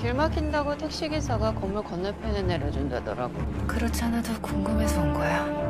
길 막힌다고 택시기사가 건물 건너편에 내려준다더라고. 그렇지 않아도 궁금해서 온 거야.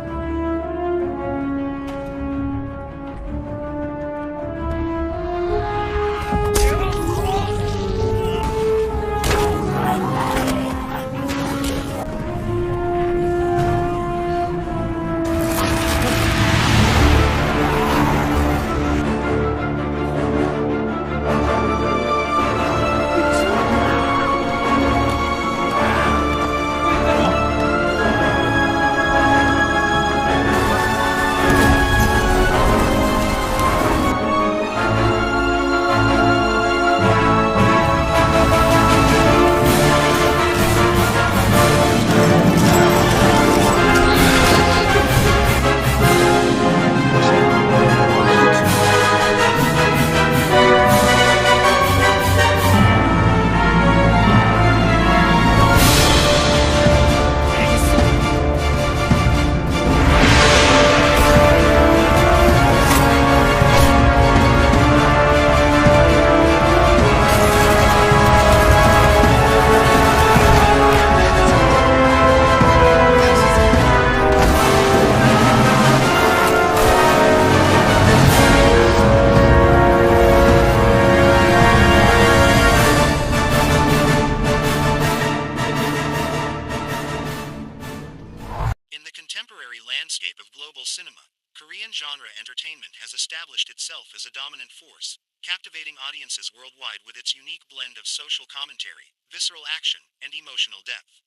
In the contemporary landscape of global cinema, Korean genre entertainment has established itself as a dominant force, captivating audiences worldwide with its unique blend of social commentary, visceral action, and emotional depth.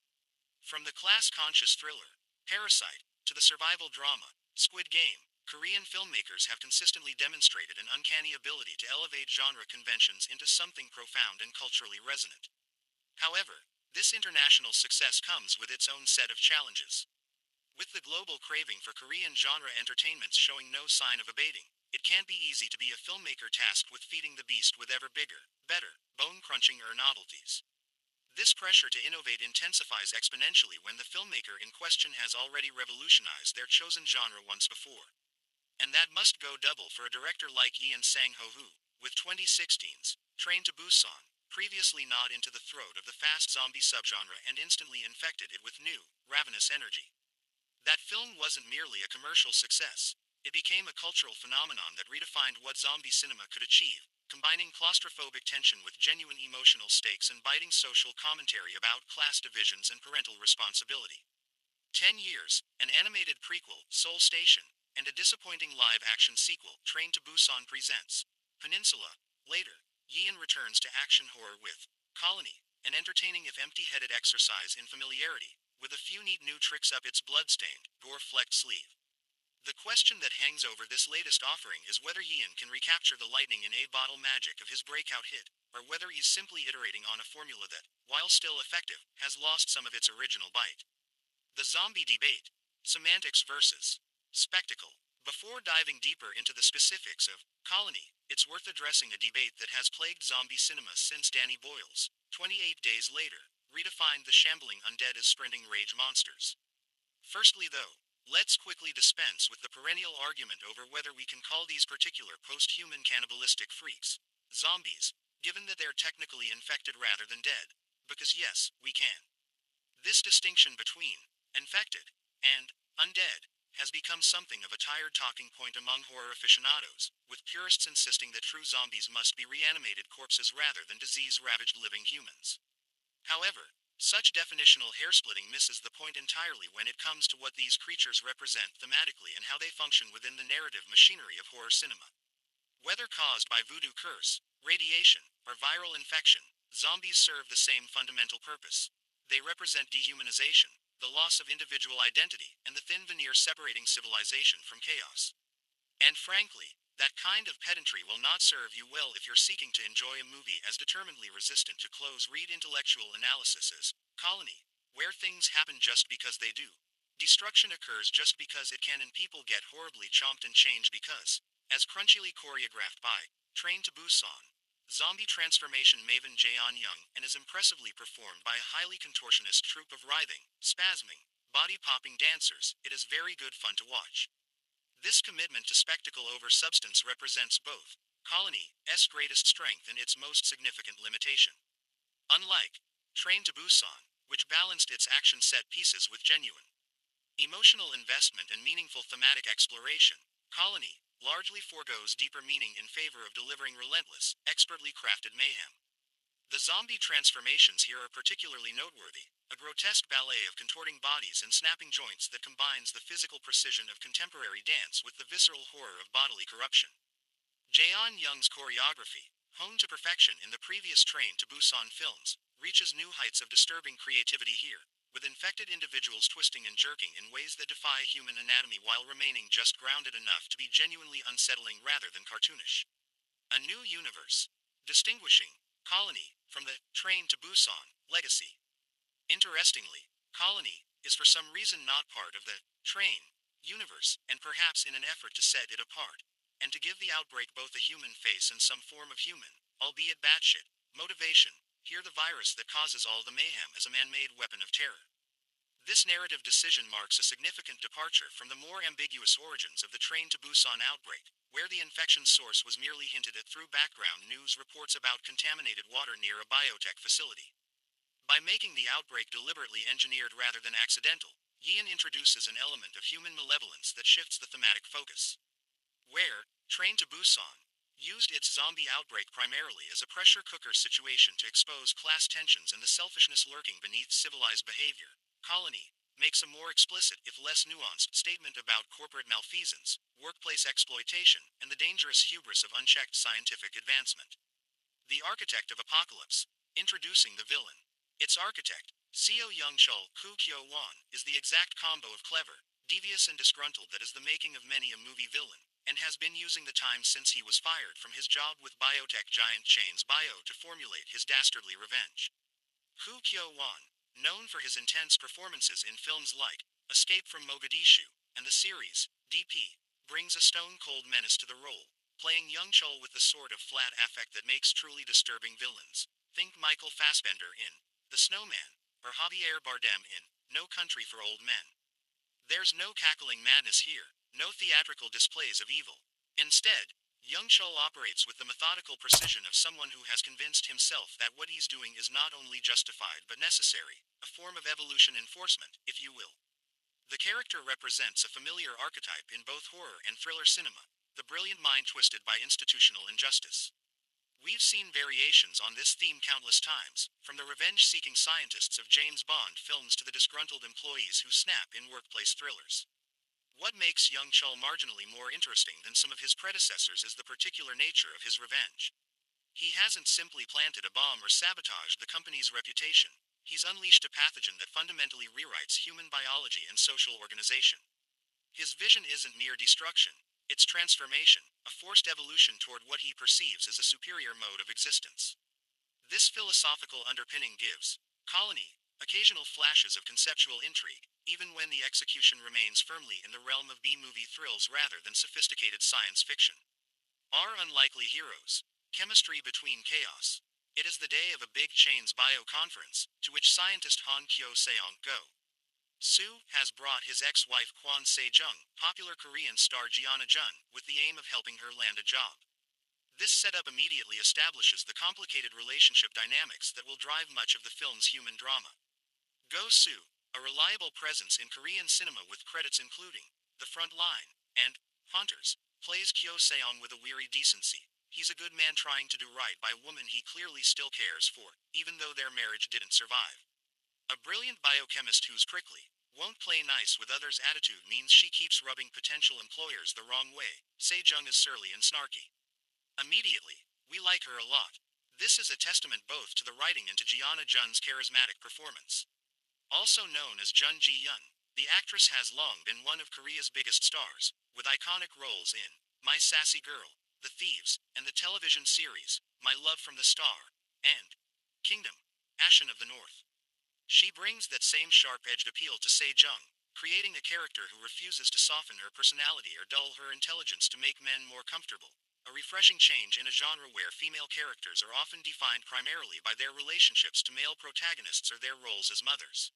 From the class-conscious thriller, Parasite, to the survival drama, Squid Game, Korean filmmakers have consistently demonstrated an uncanny ability to elevate genre conventions into something profound and culturally resonant. However, this international success comes with its own set of challenges. With the global craving for Korean genre entertainments showing no sign of abating, it can't be easy to be a filmmaker tasked with feeding the beast with ever bigger, better, bone-crunching novelties. This pressure to innovate intensifies exponentially when the filmmaker in question has already revolutionized their chosen genre once before. And that must go double for a director like Yeon Sang-ho who, with 2016's Train to Busan, previously gnawed into the throat of the fast zombie subgenre and instantly infected it with new, ravenous energy. That film wasn't merely a commercial success. It became a cultural phenomenon that redefined what zombie cinema could achieve, combining claustrophobic tension with genuine emotional stakes and biting social commentary about class divisions and parental responsibility. 10 years, an animated prequel, Seoul Station, and a disappointing live-action sequel, Train to Busan presents Peninsula. Later, Yeon returns to action horror with Colony, an entertaining if empty-headed exercise in familiarity, with a few neat new tricks up its blood-stained, gore-flecked sleeve. The question that hangs over this latest offering is whether Yeon can recapture the lightning-in-a-bottle magic of his breakout hit, or whether he's simply iterating on a formula that, while still effective, has lost some of its original bite. The zombie debate. Semantics versus spectacle. Before diving deeper into the specifics of Colony, it's worth addressing a debate that has plagued zombie cinema since Danny Boyle's 28 Days Later redefined the shambling undead as sprinting rage monsters. Firstly though, let's quickly dispense with the perennial argument over whether we can call these particular post-human cannibalistic freaks zombies, given that they're technically infected rather than dead, because yes, we can. This distinction between infected and undead has become something of a tired talking point among horror aficionados, with purists insisting that true zombies must be reanimated corpses rather than disease-ravaged living humans. However, such definitional hair-splitting misses the point entirely when it comes to what these creatures represent thematically and how they function within the narrative machinery of horror cinema. Whether caused by voodoo curse, radiation, or viral infection, zombies serve the same fundamental purpose. They represent dehumanization, the loss of individual identity, and the thin veneer separating civilization from chaos. And frankly, that kind of pedantry will not serve you well if you're seeking to enjoy a movie as determinedly resistant to close-read intellectual analysis as Colony, where things happen just because they do. Destruction occurs just because it can and people get horribly chomped and changed because, as crunchily choreographed by Train to Busan, zombie transformation maven Jaeon Young and is impressively performed by a highly contortionist troupe of writhing, spasming, body-popping dancers, it is very good fun to watch. This commitment to spectacle over substance represents both Colony's greatest strength and its most significant limitation. Unlike Train to Busan, which balanced its action set pieces with genuine emotional investment and meaningful thematic exploration. Colony largely forgoes deeper meaning in favor of delivering relentless, expertly crafted mayhem. The zombie transformations here are particularly noteworthy, a grotesque ballet of contorting bodies and snapping joints that combines the physical precision of contemporary dance with the visceral horror of bodily corruption. Jaeon Young's choreography, honed to perfection in the previous Train to Busan films, reaches new heights of disturbing creativity here, with infected individuals twisting and jerking in ways that defy human anatomy while remaining just grounded enough to be genuinely unsettling rather than cartoonish. A new universe, distinguishing Colony from the Train to Busan legacy. Interestingly, Colony is for some reason not part of the Train universe, and perhaps in an effort to set it apart, and to give the outbreak both a human face and some form of human, albeit batshit, motivation. Here the virus that causes all the mayhem is a man-made weapon of terror. This narrative decision marks a significant departure from the more ambiguous origins of the Train to Busan outbreak, where the infection source was merely hinted at through background news reports about contaminated water near a biotech facility. By making the outbreak deliberately engineered rather than accidental, Yeon introduces an element of human malevolence that shifts the thematic focus. Where Train to Busan used its zombie outbreak primarily as a pressure cooker situation to expose class tensions and the selfishness lurking beneath civilized behavior, Colony makes a more explicit, if less nuanced, statement about corporate malfeasance, workplace exploitation, and the dangerous hubris of unchecked scientific advancement. The Architect of Apocalypse, introducing the villain. Its architect, Suh Young-chul, Koo Kyo-hwan, is the exact combo of clever, devious and disgruntled that is the making of many a movie villain, and has been using the time since he was fired from his job with biotech giant Chains Bio to formulate his dastardly revenge. Koo Kyo-hwan, known for his intense performances in films like Escape from Mogadishu and the series DP, brings a stone-cold menace to the role, playing Young-chul with the sort of flat affect that makes truly disturbing villains. Think Michael Fassbender in The Snowman, or Javier Bardem in No Country for Old Men. There's no cackling madness here, no theatrical displays of evil. Instead, Young-chul operates with the methodical precision of someone who has convinced himself that what he's doing is not only justified but necessary, a form of evolution enforcement, if you will. The character represents a familiar archetype in both horror and thriller cinema, the brilliant mind twisted by institutional injustice. We've seen variations on this theme countless times, from the revenge-seeking scientists of James Bond films to the disgruntled employees who snap in workplace thrillers. What makes Young-chul marginally more interesting than some of his predecessors is the particular nature of his revenge. He hasn't simply planted a bomb or sabotaged the company's reputation. He's unleashed a pathogen that fundamentally rewrites human biology and social organization. His vision isn't mere destruction, it's transformation, a forced evolution toward what he perceives as a superior mode of existence. This philosophical underpinning gives Colony occasional flashes of conceptual intrigue, even when the execution remains firmly in the realm of B-movie thrills rather than sophisticated science fiction. Our unlikely heroes. Chemistry between chaos. It is the day of a big Chains Bio conference, to which scientist Han Kyo-seong go. Suh has brought his ex-wife Kwon Se-jung, popular Korean star Jeonna Jun, with the aim of helping her land a job. This setup immediately establishes the complicated relationship dynamics that will drive much of the film's human drama. Go Suh, a reliable presence in Korean cinema with credits including The Front Line and Haunters, plays Kyo-seong with a weary decency. He's a good man trying to do right by a woman he clearly still cares for, even though their marriage didn't survive. A brilliant biochemist who's prickly, won't play nice with others' attitude means she keeps rubbing potential employers the wrong way. Se-jung is surly and snarky. Immediately, we like her a lot. This is a testament both to the writing and to Jeonna Jun's charismatic performance. Also known as Jun Ji-Hyun, the actress has long been one of Korea's biggest stars, with iconic roles in My Sassy Girl, The Thieves, and the television series My Love from the Star, and Kingdom, Ashen of the North. She brings that same sharp-edged appeal to Se-jung, creating a character who refuses to soften her personality or dull her intelligence to make men more comfortable. A refreshing change in a genre where female characters are often defined primarily by their relationships to male protagonists or their roles as mothers.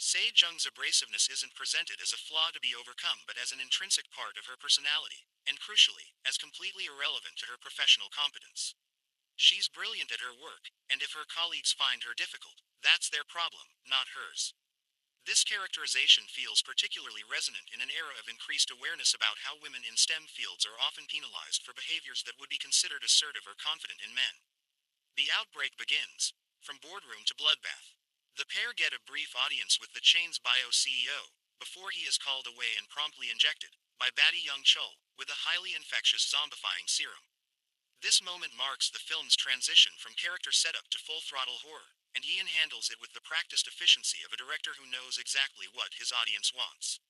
Se-jung's abrasiveness isn't presented as a flaw to be overcome but as an intrinsic part of her personality, and crucially, as completely irrelevant to her professional competence. She's brilliant at her work, and if her colleagues find her difficult, That's their problem, not hers. This characterization feels particularly resonant in an era of increased awareness about how women in STEM fields are often penalized for behaviors that would be considered assertive or confident in men. The outbreak begins, from boardroom to bloodbath. The pair get a brief audience with the chain's bio CEO, before he is called away and promptly injected, by baddie Yeon-chul, with a highly infectious zombifying serum. This moment marks the film's transition from character setup to full-throttle horror, and Yeon handles it with the practiced efficiency of a director who knows exactly what his audience wants.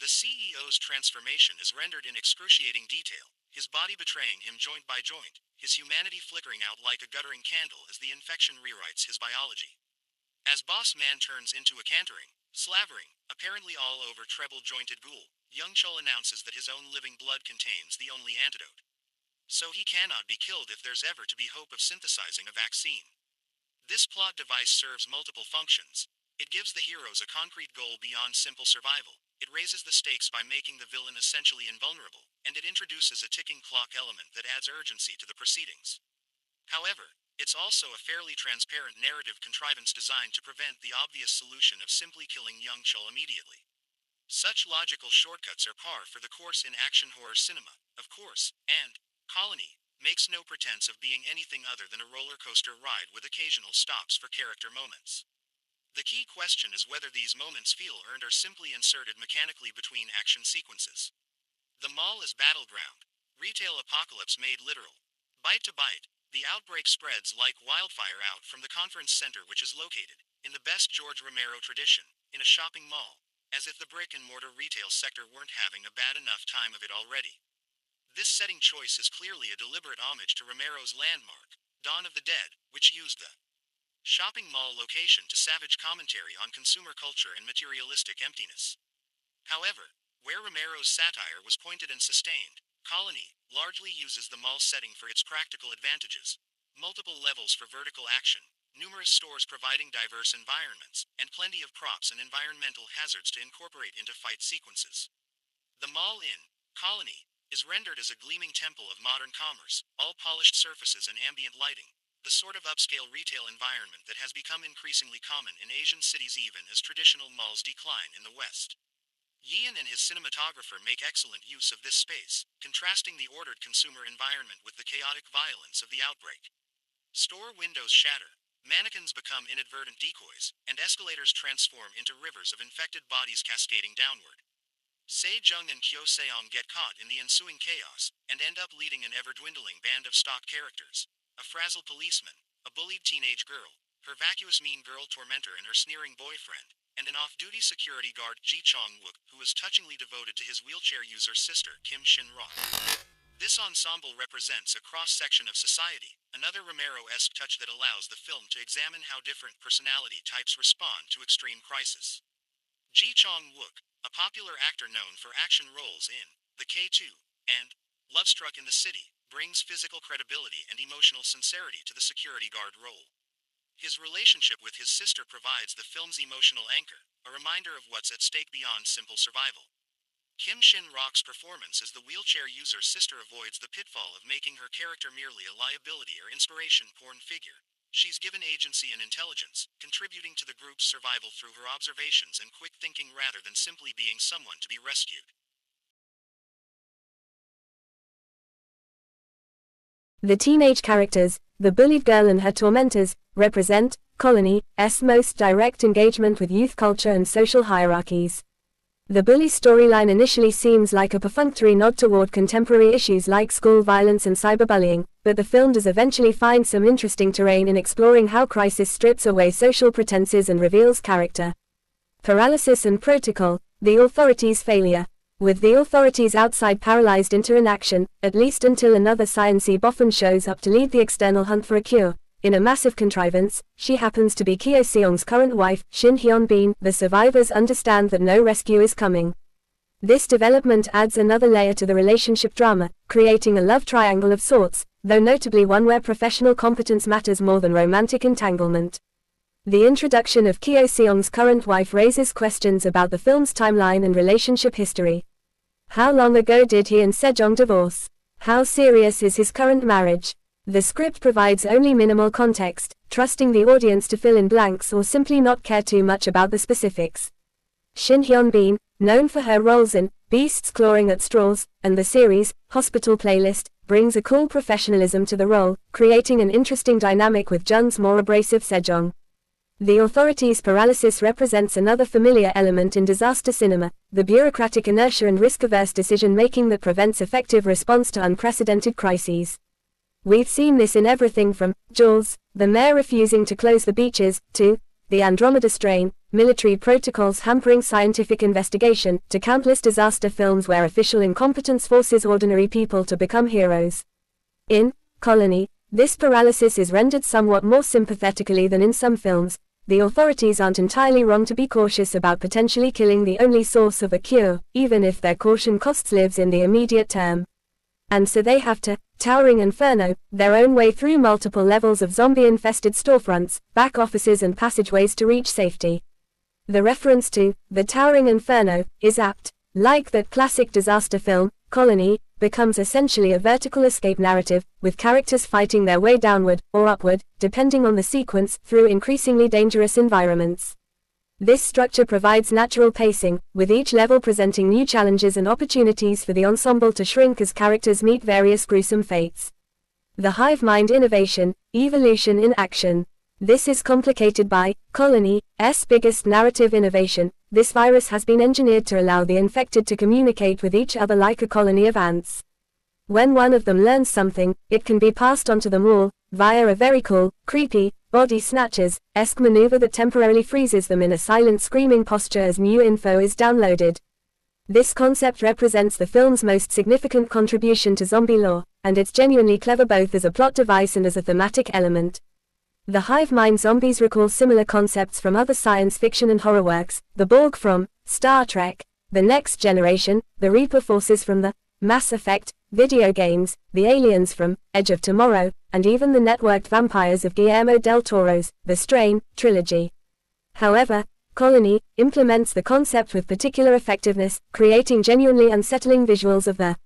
The CEO's transformation is rendered in excruciating detail, his body betraying him joint by joint, his humanity flickering out like a guttering candle as the infection rewrites his biology. As Boss Man turns into a cantering, slavering, apparently all over treble-jointed ghoul, Yeon-chul announces that his own living blood contains the only antidote. So he cannot be killed if there's ever to be hope of synthesizing a vaccine. This plot device serves multiple functions. It gives the heroes a concrete goal beyond simple survival, it raises the stakes by making the villain essentially invulnerable, and it introduces a ticking clock element that adds urgency to the proceedings. However, it's also a fairly transparent narrative contrivance designed to prevent the obvious solution of simply killing Yeon-chul immediately. Such logical shortcuts are par for the course in action horror cinema, of course, and Colony makes no pretense of being anything other than a roller coaster ride with occasional stops for character moments. The key question is whether these moments feel earned or simply inserted mechanically between action sequences. The mall is battleground, retail apocalypse made literal. Bite to bite, the outbreak spreads like wildfire out from the conference center, which is located, in the best George Romero tradition, in a shopping mall, as if the brick-and-mortar retail sector weren't having a bad enough time of it already. This setting choice is clearly a deliberate homage to Romero's landmark, Dawn of the Dead, which used the shopping mall location to savage commentary on consumer culture and materialistic emptiness. However, where Romero's satire was pointed and sustained, Colony largely uses the mall setting for its practical advantages. Multiple levels for vertical action, numerous stores providing diverse environments, and plenty of props and environmental hazards to incorporate into fight sequences. The mall in Colony is rendered as a gleaming temple of modern commerce, all polished surfaces and ambient lighting, the sort of upscale retail environment that has become increasingly common in Asian cities even as traditional malls decline in the West. Yeon and his cinematographer make excellent use of this space, contrasting the ordered consumer environment with the chaotic violence of the outbreak. Store windows shatter, mannequins become inadvertent decoys, and escalators transform into rivers of infected bodies cascading downward. Se-jung and Kyo-seong get caught in the ensuing chaos, and end up leading an ever-dwindling band of stock characters. A frazzled policeman, a bullied teenage girl, her vacuous mean girl tormentor and her sneering boyfriend, and an off-duty security guard Ji-Chang Wook who is touchingly devoted to his wheelchair user sister Kim Shin-Rock. This ensemble represents a cross-section of society, another Romero-esque touch that allows the film to examine how different personality types respond to extreme crisis. Ji-Chang Wook, a popular actor known for action roles in The K2 and Lovestruck in the City, brings physical credibility and emotional sincerity to the security guard role. His relationship with his sister provides the film's emotional anchor, a reminder of what's at stake beyond simple survival. Kim Shin-rock's performance as the wheelchair user's sister avoids the pitfall of making her character merely a liability or inspiration porn figure. She's given agency and intelligence, contributing to the group's survival through her observations and quick thinking rather than simply being someone to be rescued. The teenage characters, the bullied girl and her tormentors, represent Colony's most direct engagement with youth culture and social hierarchies. The bully storyline initially seems like a perfunctory nod toward contemporary issues like school violence and cyberbullying, but the film does eventually find some interesting terrain in exploring how crisis strips away social pretenses and reveals character. Paralysis and protocol, the authorities' failure. With the authorities outside paralyzed into inaction, at least until another sciencey boffin shows up to lead the external hunt for a cure. In a massive contrivance, she happens to be Kyo-seong's current wife, Shin-Hyun. The survivors understand that no rescue is coming. This development adds another layer to the relationship drama, creating a love triangle of sorts, though notably one where professional competence matters more than romantic entanglement. The introduction of Kyo-seong's current wife raises questions about the film's timeline and relationship history. How long ago did he and Sejong divorce? How serious is his current marriage? The script provides only minimal context, trusting the audience to fill in blanks or simply not care too much about the specifics. Shin Hyun-bin, known for her roles in Beasts Clawing at Straws and the series Hospital Playlist, brings a cool professionalism to the role, creating an interesting dynamic with Jun's more abrasive Sejong. The authorities' paralysis represents another familiar element in disaster cinema, the bureaucratic inertia and risk-averse decision-making that prevents effective response to unprecedented crises. We've seen this in everything from Jaws, the mayor refusing to close the beaches, to the Andromeda Strain, military protocols hampering scientific investigation, to countless disaster films where official incompetence forces ordinary people to become heroes. In Colony, this paralysis is rendered somewhat more sympathetically than in some films. The authorities aren't entirely wrong to be cautious about potentially killing the only source of a cure, even if their caution costs lives in the immediate term. And so they have to, towering inferno, their own way through multiple levels of zombie-infested storefronts, back offices and passageways to reach safety. The reference to the towering inferno is apt. Like that classic disaster film, Colony becomes essentially a vertical escape narrative, with characters fighting their way downward, or upward, depending on the sequence, through increasingly dangerous environments. This structure provides natural pacing, with each level presenting new challenges and opportunities for the ensemble to shrink as characters meet various gruesome fates. The hive-mind innovation, evolution in action. This is complicated by Colony's biggest narrative innovation. This virus has been engineered to allow the infected to communicate with each other like a colony of ants. When one of them learns something, it can be passed on to them all, via a very cool, creepy, body snatchers-esque maneuver that temporarily freezes them in a silent screaming posture as new info is downloaded. This concept represents the film's most significant contribution to zombie lore, and it's genuinely clever both as a plot device and as a thematic element. The hive-mind zombies recall similar concepts from other science fiction and horror works, the Borg from Star Trek, The Next Generation, the Reaper forces from the Mass Effect video games, the aliens from Edge of Tomorrow, and even the networked vampires of Guillermo del Toro's The Strain trilogy. However, Colony implements the concept with particular effectiveness, creating genuinely unsettling visuals of the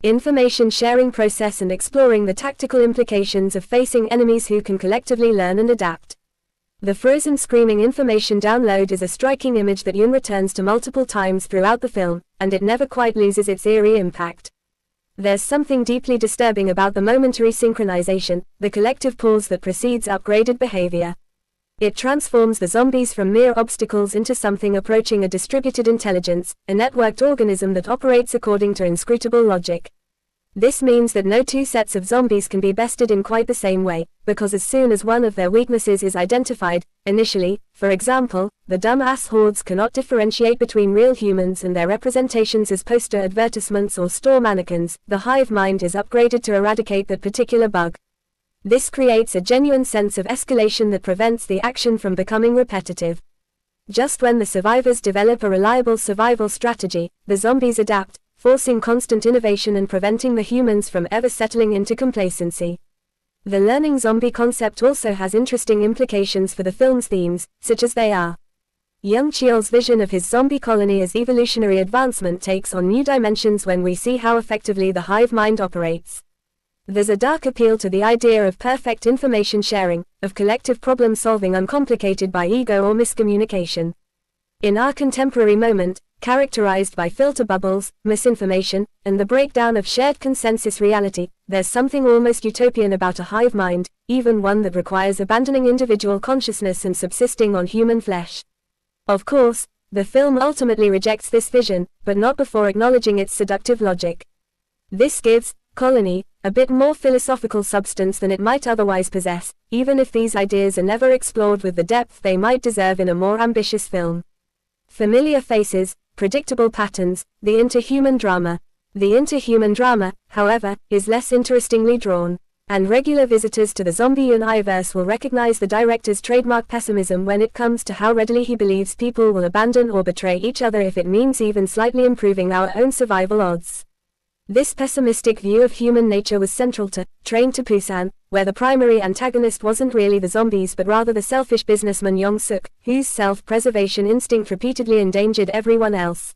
information sharing process and exploring the tactical implications of facing enemies who can collectively learn and adapt. The frozen screaming information download is a striking image that Yoon returns to multiple times throughout the film, and it never quite loses its eerie impact. There's something deeply disturbing about the momentary synchronization, the collective pause that precedes upgraded behavior. It transforms the zombies from mere obstacles into something approaching a distributed intelligence, a networked organism that operates according to inscrutable logic. This means that no two sets of zombies can be bested in quite the same way, because as soon as one of their weaknesses is identified, initially, for example, the dumb-ass hordes cannot differentiate between real humans and their representations as poster advertisements or store mannequins, the hive mind is upgraded to eradicate that particular bug. This creates a genuine sense of escalation that prevents the action from becoming repetitive. Just when the survivors develop a reliable survival strategy, the zombies adapt, forcing constant innovation and preventing the humans from ever settling into complacency. The learning zombie concept also has interesting implications for the film's themes, such as they are. Young-chul's vision of his zombie colony as evolutionary advancement takes on new dimensions when we see how effectively the hive mind operates. There's a dark appeal to the idea of perfect information sharing, of collective problem solving uncomplicated by ego or miscommunication. In our contemporary moment, characterized by filter bubbles, misinformation, and the breakdown of shared consensus reality, there's something almost utopian about a hive mind, even one that requires abandoning individual consciousness and subsisting on human flesh. Of course, the film ultimately rejects this vision, but not before acknowledging its seductive logic. This gives Colony a bit more philosophical substance than it might otherwise possess, even if these ideas are never explored with the depth they might deserve in a more ambitious film. Familiar faces, predictable patterns, the interhuman drama. The interhuman drama, however, is less interestingly drawn. And regular visitors to the zombie universe will recognize the director's trademark pessimism when it comes to how readily he believes people will abandon or betray each other if it means even slightly improving our own survival odds. This pessimistic view of human nature was central to Train to Busan, where the primary antagonist wasn't really the zombies but rather the selfish businessman Yong-suk, whose self-preservation instinct repeatedly endangered everyone else.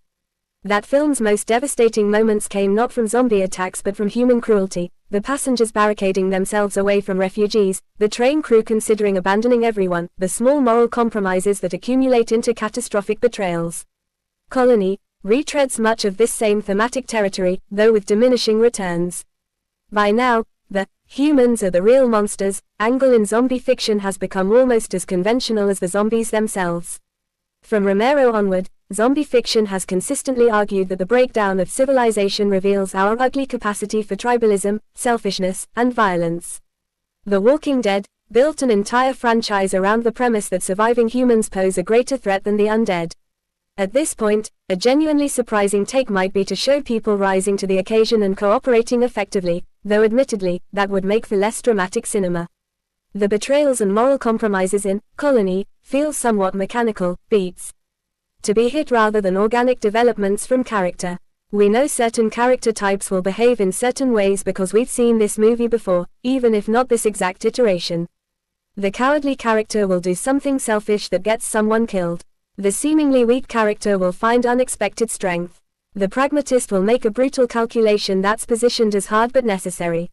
That film's most devastating moments came not from zombie attacks but from human cruelty, the passengers barricading themselves away from refugees, the train crew considering abandoning everyone, the small moral compromises that accumulate into catastrophic betrayals. Colony retreads much of this same thematic territory, though with diminishing returns. By now, the humans are the real monsters angle in zombie fiction has become almost as conventional as the zombies themselves. From Romero onward, zombie fiction has consistently argued that the breakdown of civilization reveals our ugly capacity for tribalism, selfishness, and violence. The Walking Dead built an entire franchise around the premise that surviving humans pose a greater threat than the undead. At this point, a genuinely surprising take might be to show people rising to the occasion and cooperating effectively, though admittedly, that would make for less dramatic cinema. The betrayals and moral compromises in Colony feel somewhat mechanical beats to be hit rather than organic developments from character. We know certain character types will behave in certain ways because we've seen this movie before, even if not this exact iteration. The cowardly character will do something selfish that gets someone killed. The seemingly weak character will find unexpected strength. The pragmatist will make a brutal calculation that's positioned as hard but necessary.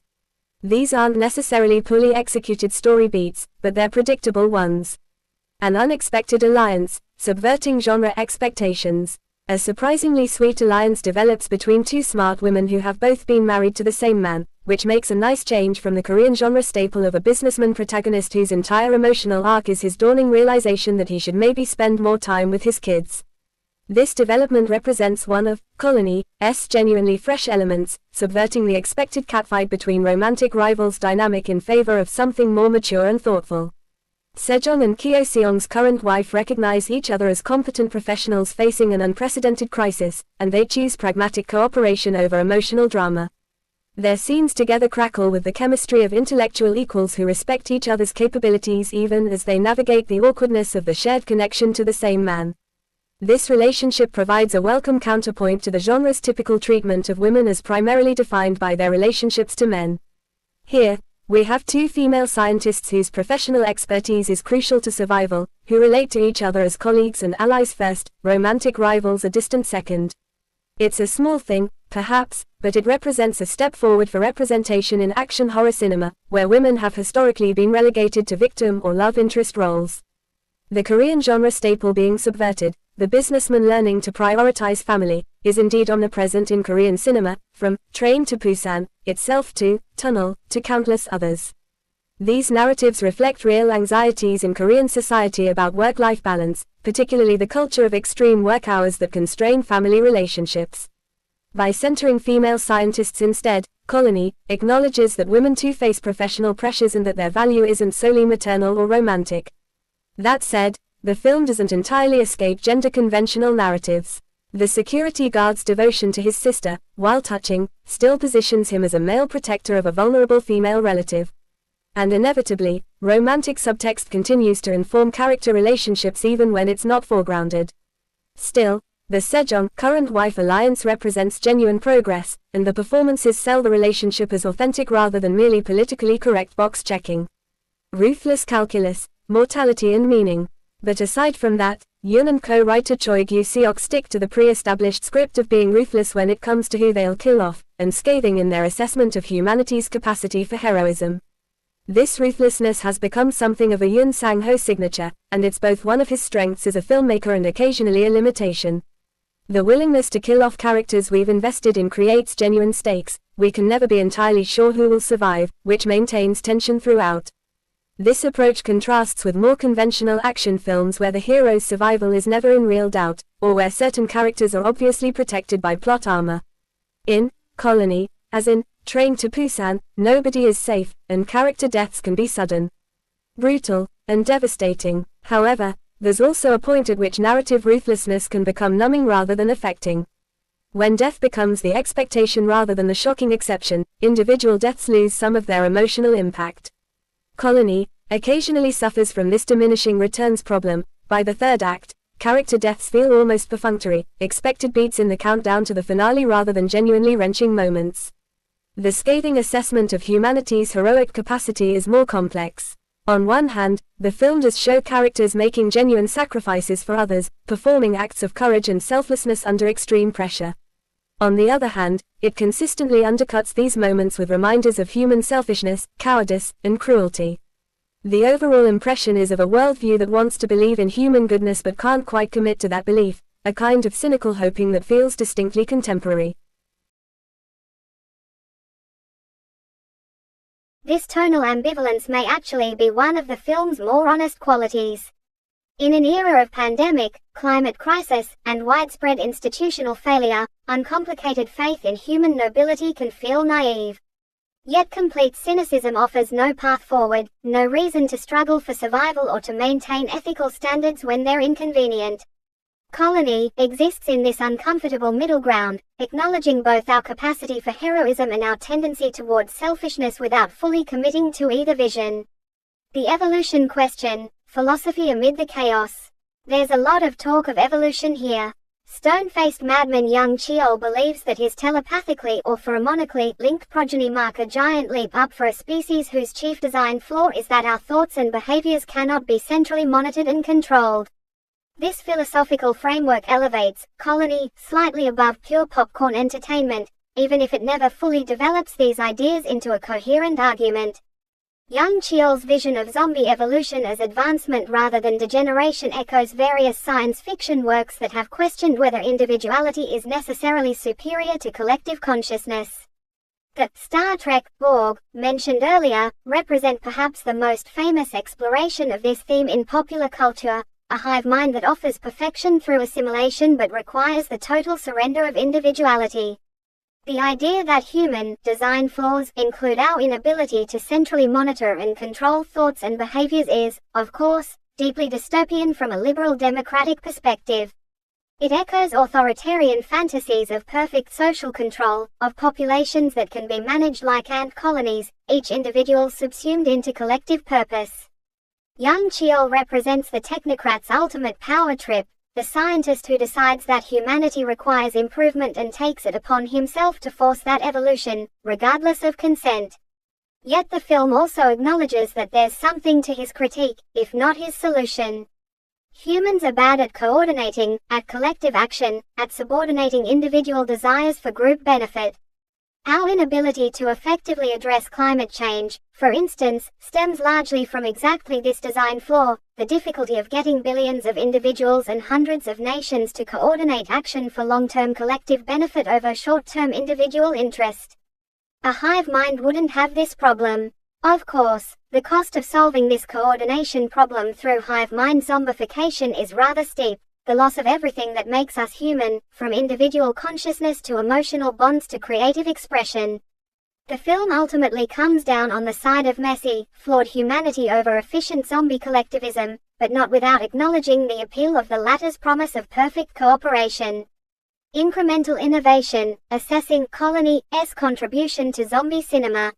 These aren't necessarily poorly executed story beats, but they're predictable ones. An unexpected alliance, subverting genre expectations. A surprisingly sweet alliance develops between two smart women who have both been married to the same man, which makes a nice change from the Korean genre staple of a businessman protagonist whose entire emotional arc is his dawning realization that he should maybe spend more time with his kids. This development represents one of Colony's genuinely fresh elements, subverting the expected catfight between romantic rivals dynamic in favor of something more mature and thoughtful. Sejong and Kyo Seong's current wife recognize each other as competent professionals facing an unprecedented crisis, and they choose pragmatic cooperation over emotional drama. Their scenes together crackle with the chemistry of intellectual equals who respect each other's capabilities even as they navigate the awkwardness of the shared connection to the same man. This relationship provides a welcome counterpoint to the genre's typical treatment of women as primarily defined by their relationships to men. Here, we have two female scientists whose professional expertise is crucial to survival, who relate to each other as colleagues and allies first, romantic rivals a distant second. It's a small thing, perhaps, but it represents a step forward for representation in action horror cinema, where women have historically been relegated to victim or love interest roles. The Korean genre staple being subverted, the businessman learning to prioritize family, is indeed omnipresent in Korean cinema, from Train to Busan, itself to Tunnel, to countless others. These narratives reflect real anxieties in Korean society about work-life balance, particularly the culture of extreme work hours that constrain family relationships. By centering female scientists instead, Colony acknowledges that women too face professional pressures and that their value isn't solely maternal or romantic. That said, the film doesn't entirely escape gender-conventional narratives. The security guard's devotion to his sister, while touching, still positions him as a male protector of a vulnerable female relative. And inevitably, romantic subtext continues to inform character relationships even when it's not foregrounded. Still, the Sejong current wife alliance represents genuine progress, and the performances sell the relationship as authentic rather than merely politically correct box-checking. Ruthless calculus, mortality and meaning. But aside from that, Yoon and co-writer Choi Gyu-seok stick to the pre-established script of being ruthless when it comes to who they'll kill off, and scathing in their assessment of humanity's capacity for heroism. This ruthlessness has become something of a Yeon Sang-ho signature, and it's both one of his strengths as a filmmaker and occasionally a limitation. The willingness to kill off characters we've invested in creates genuine stakes. We can never be entirely sure who will survive, which maintains tension throughout. This approach contrasts with more conventional action films where the hero's survival is never in real doubt, or where certain characters are obviously protected by plot armor. In Colony, as in Train to Busan, nobody is safe, and character deaths can be sudden, brutal, and devastating. However, there's also a point at which narrative ruthlessness can become numbing rather than affecting. When death becomes the expectation rather than the shocking exception, individual deaths lose some of their emotional impact. Colony occasionally suffers from this diminishing returns problem. By the third act, character deaths feel almost perfunctory, expected beats in the countdown to the finale rather than genuinely wrenching moments. The scathing assessment of humanity's heroic capacity is more complex. On one hand, the film does show characters making genuine sacrifices for others, performing acts of courage and selflessness under extreme pressure. On the other hand, it consistently undercuts these moments with reminders of human selfishness, cowardice, and cruelty. The overall impression is of a worldview that wants to believe in human goodness but can't quite commit to that belief, a kind of cynical hoping that feels distinctly contemporary. This tonal ambivalence may actually be one of the film's more honest qualities. In an era of pandemic, climate crisis, and widespread institutional failure, uncomplicated faith in human nobility can feel naive. Yet complete cynicism offers no path forward, no reason to struggle for survival or to maintain ethical standards when they're inconvenient. Colony exists in this uncomfortable middle ground, acknowledging both our capacity for heroism and our tendency towards selfishness without fully committing to either vision. The evolution question, philosophy amid the chaos. There's a lot of talk of evolution here. Stone-faced madman Young Cheol believes that his telepathically or pheromonically linked progeny mark a giant leap up for a species whose chief design flaw is that our thoughts and behaviors cannot be centrally monitored and controlled. This philosophical framework elevates Colony slightly above pure popcorn entertainment, even if it never fully develops these ideas into a coherent argument. Young Cheol's vision of zombie evolution as advancement rather than degeneration echoes various science fiction works that have questioned whether individuality is necessarily superior to collective consciousness. The Star Trek Borg, mentioned earlier, represent perhaps the most famous exploration of this theme in popular culture, a hive mind that offers perfection through assimilation but requires the total surrender of individuality. The idea that human design flaws include our inability to centrally monitor and control thoughts and behaviors is, of course, deeply dystopian from a liberal democratic perspective. It echoes authoritarian fantasies of perfect social control, of populations that can be managed like ant colonies, each individual subsumed into collective purpose. Young Cheol represents the technocrat's ultimate power trip, the scientist who decides that humanity requires improvement and takes it upon himself to force that evolution, regardless of consent. Yet the film also acknowledges that there's something to his critique, if not his solution. Humans are bad at coordinating, at collective action, at subordinating individual desires for group benefit. Our inability to effectively address climate change, for instance, stems largely from exactly this design flaw, the difficulty of getting billions of individuals and hundreds of nations to coordinate action for long-term collective benefit over short-term individual interest. A hive mind wouldn't have this problem. Of course, the cost of solving this coordination problem through hive mind zombification is rather steep. The loss of everything that makes us human, from individual consciousness to emotional bonds to creative expression. The film ultimately comes down on the side of messy, flawed humanity over efficient zombie collectivism, but not without acknowledging the appeal of the latter's promise of perfect cooperation. Incremental innovation, assessing Colony's contribution to zombie cinema.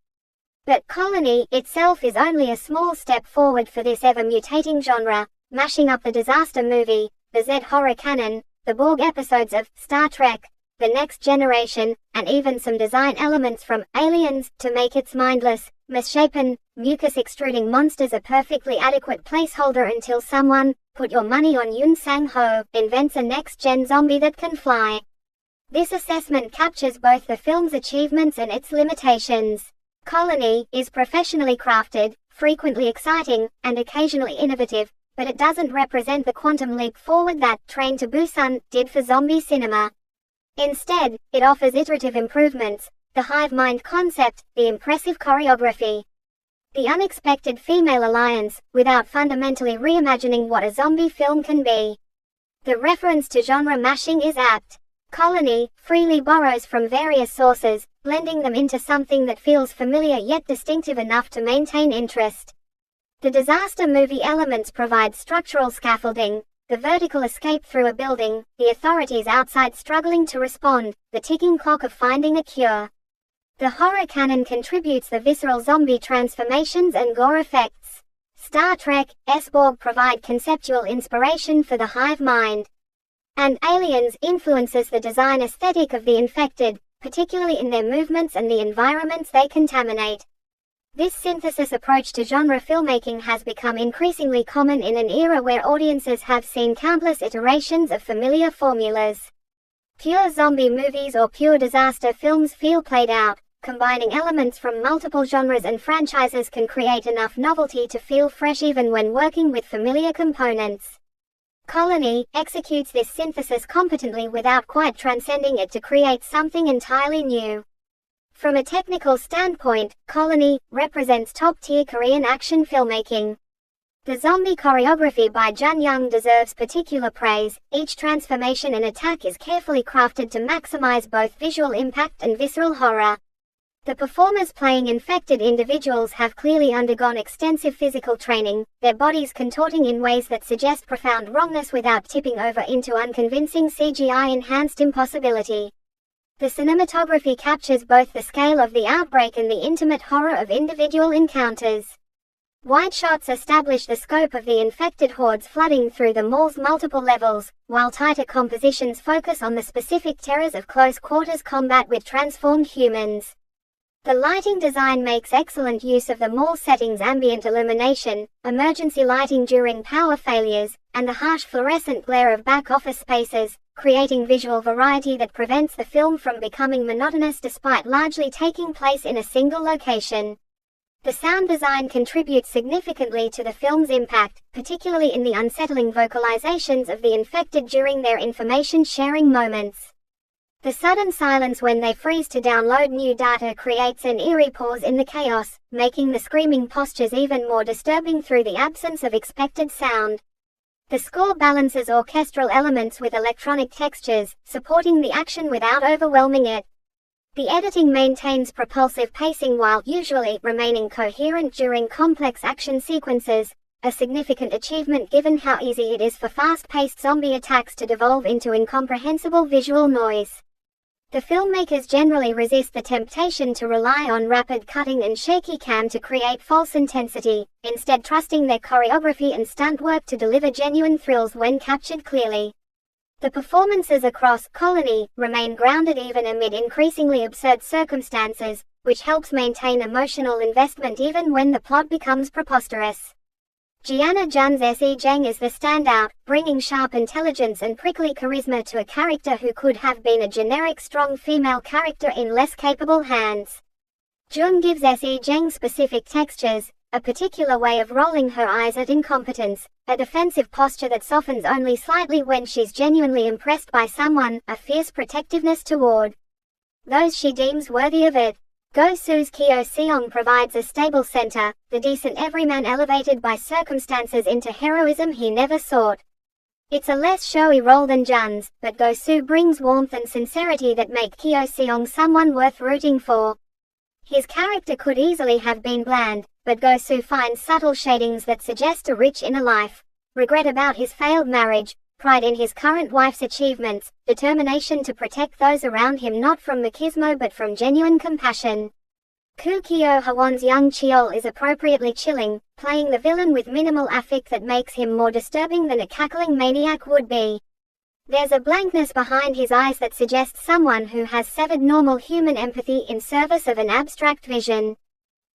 But Colony itself is only a small step forward for this ever-mutating genre, mashing up the disaster movie, the Z horror canon, the Borg episodes of Star Trek, The Next Generation, and even some design elements from Aliens to make its mindless, misshapen, mucus-extruding monsters a perfectly adequate placeholder until someone, put your money on Yeon Sang-ho, invents a next-gen zombie that can fly. This assessment captures both the film's achievements and its limitations. Colony is professionally crafted, frequently exciting, and occasionally innovative, but it doesn't represent the quantum leap forward that Train to Busan did for zombie cinema. Instead, it offers iterative improvements, the hive mind concept, the impressive choreography, the unexpected female alliance, without fundamentally reimagining what a zombie film can be. The reference to genre mashing is apt. Colony freely borrows from various sources, blending them into something that feels familiar yet distinctive enough to maintain interest. The disaster movie elements provide structural scaffolding, the vertical escape through a building, the authorities outside struggling to respond, the ticking clock of finding a cure. The horror canon contributes the visceral zombie transformations and gore effects. Star Trek's Borg provide conceptual inspiration for the hive mind. And Aliens influences the design aesthetic of the infected, particularly in their movements and the environments they contaminate. This synthesis approach to genre filmmaking has become increasingly common in an era where audiences have seen countless iterations of familiar formulas. Pure zombie movies or pure disaster films feel played out. Combining elements from multiple genres and franchises can create enough novelty to feel fresh even when working with familiar components. Colony executes this synthesis competently without quite transcending it to create something entirely new. From a technical standpoint, Colony represents top-tier Korean action filmmaking. The zombie choreography by Jun Young deserves particular praise. Each transformation and attack is carefully crafted to maximize both visual impact and visceral horror. The performers playing infected individuals have clearly undergone extensive physical training, their bodies contorting in ways that suggest profound wrongness without tipping over into unconvincing CGI-enhanced impossibility. The cinematography captures both the scale of the outbreak and the intimate horror of individual encounters. Wide shots establish the scope of the infected hordes flooding through the mall's multiple levels, while tighter compositions focus on the specific terrors of close-quarters combat with transformed humans. The lighting design makes excellent use of the mall setting's ambient illumination, emergency lighting during power failures, and the harsh fluorescent glare of back-office spaces, creating visual variety that prevents the film from becoming monotonous despite largely taking place in a single location. The sound design contributes significantly to the film's impact, particularly in the unsettling vocalizations of the infected during their information-sharing moments. The sudden silence when they freeze to download new data creates an eerie pause in the chaos, making the screaming postures even more disturbing through the absence of expected sound. The score balances orchestral elements with electronic textures, supporting the action without overwhelming it. The editing maintains propulsive pacing while usually remaining coherent during complex action sequences, a significant achievement given how easy it is for fast-paced zombie attacks to devolve into incomprehensible visual noise. The filmmakers generally resist the temptation to rely on rapid cutting and shaky cam to create false intensity, instead trusting their choreography and stunt work to deliver genuine thrills when captured clearly. The performances across Colony remain grounded even amid increasingly absurd circumstances, which helps maintain emotional investment even when the plot becomes preposterous. Gianna Jun's Se Jang is the standout, bringing sharp intelligence and prickly charisma to a character who could have been a generic strong female character in less capable hands. Jun gives Se Jang specific textures, a particular way of rolling her eyes at incompetence, a defensive posture that softens only slightly when she's genuinely impressed by someone, a fierce protectiveness toward those she deems worthy of it. Go Soo's Kyo Seong provides a stable center, the decent everyman elevated by circumstances into heroism he never sought. It's a less showy role than Jun's, but Go Soo brings warmth and sincerity that make Kyo Seong someone worth rooting for. His character could easily have been bland, but Go Soo finds subtle shadings that suggest a rich inner life, regret about his failed marriage, pride in his current wife's achievements, determination to protect those around him not from machismo but from genuine compassion. Koo Kyo-hwan's young Cheol is appropriately chilling, playing the villain with minimal affect that makes him more disturbing than a cackling maniac would be. There's a blankness behind his eyes that suggests someone who has severed normal human empathy in service of an abstract vision.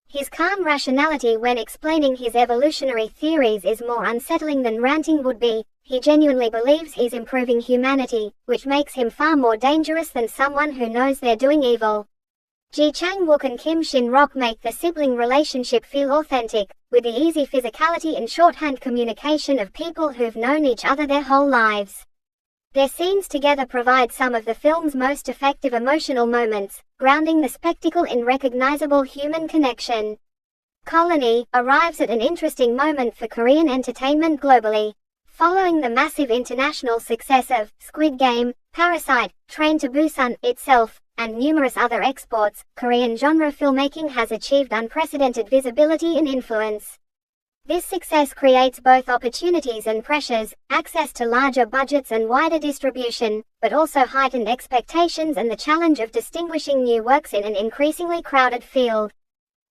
His calm rationality when explaining his evolutionary theories is more unsettling than ranting would be. He genuinely believes he's improving humanity, which makes him far more dangerous than someone who knows they're doing evil. Ji-Chang Wook and Kim Shin-Rock make the sibling relationship feel authentic, with the easy physicality and shorthand communication of people who've known each other their whole lives. Their scenes together provide some of the film's most effective emotional moments, grounding the spectacle in recognizable human connection. Colony arrives at an interesting moment for Korean entertainment globally. Following the massive international success of Squid Game, Parasite, Train to Busan itself, and numerous other exports, Korean genre filmmaking has achieved unprecedented visibility and influence. This success creates both opportunities and pressures, access to larger budgets and wider distribution, but also heightened expectations and the challenge of distinguishing new works in an increasingly crowded field.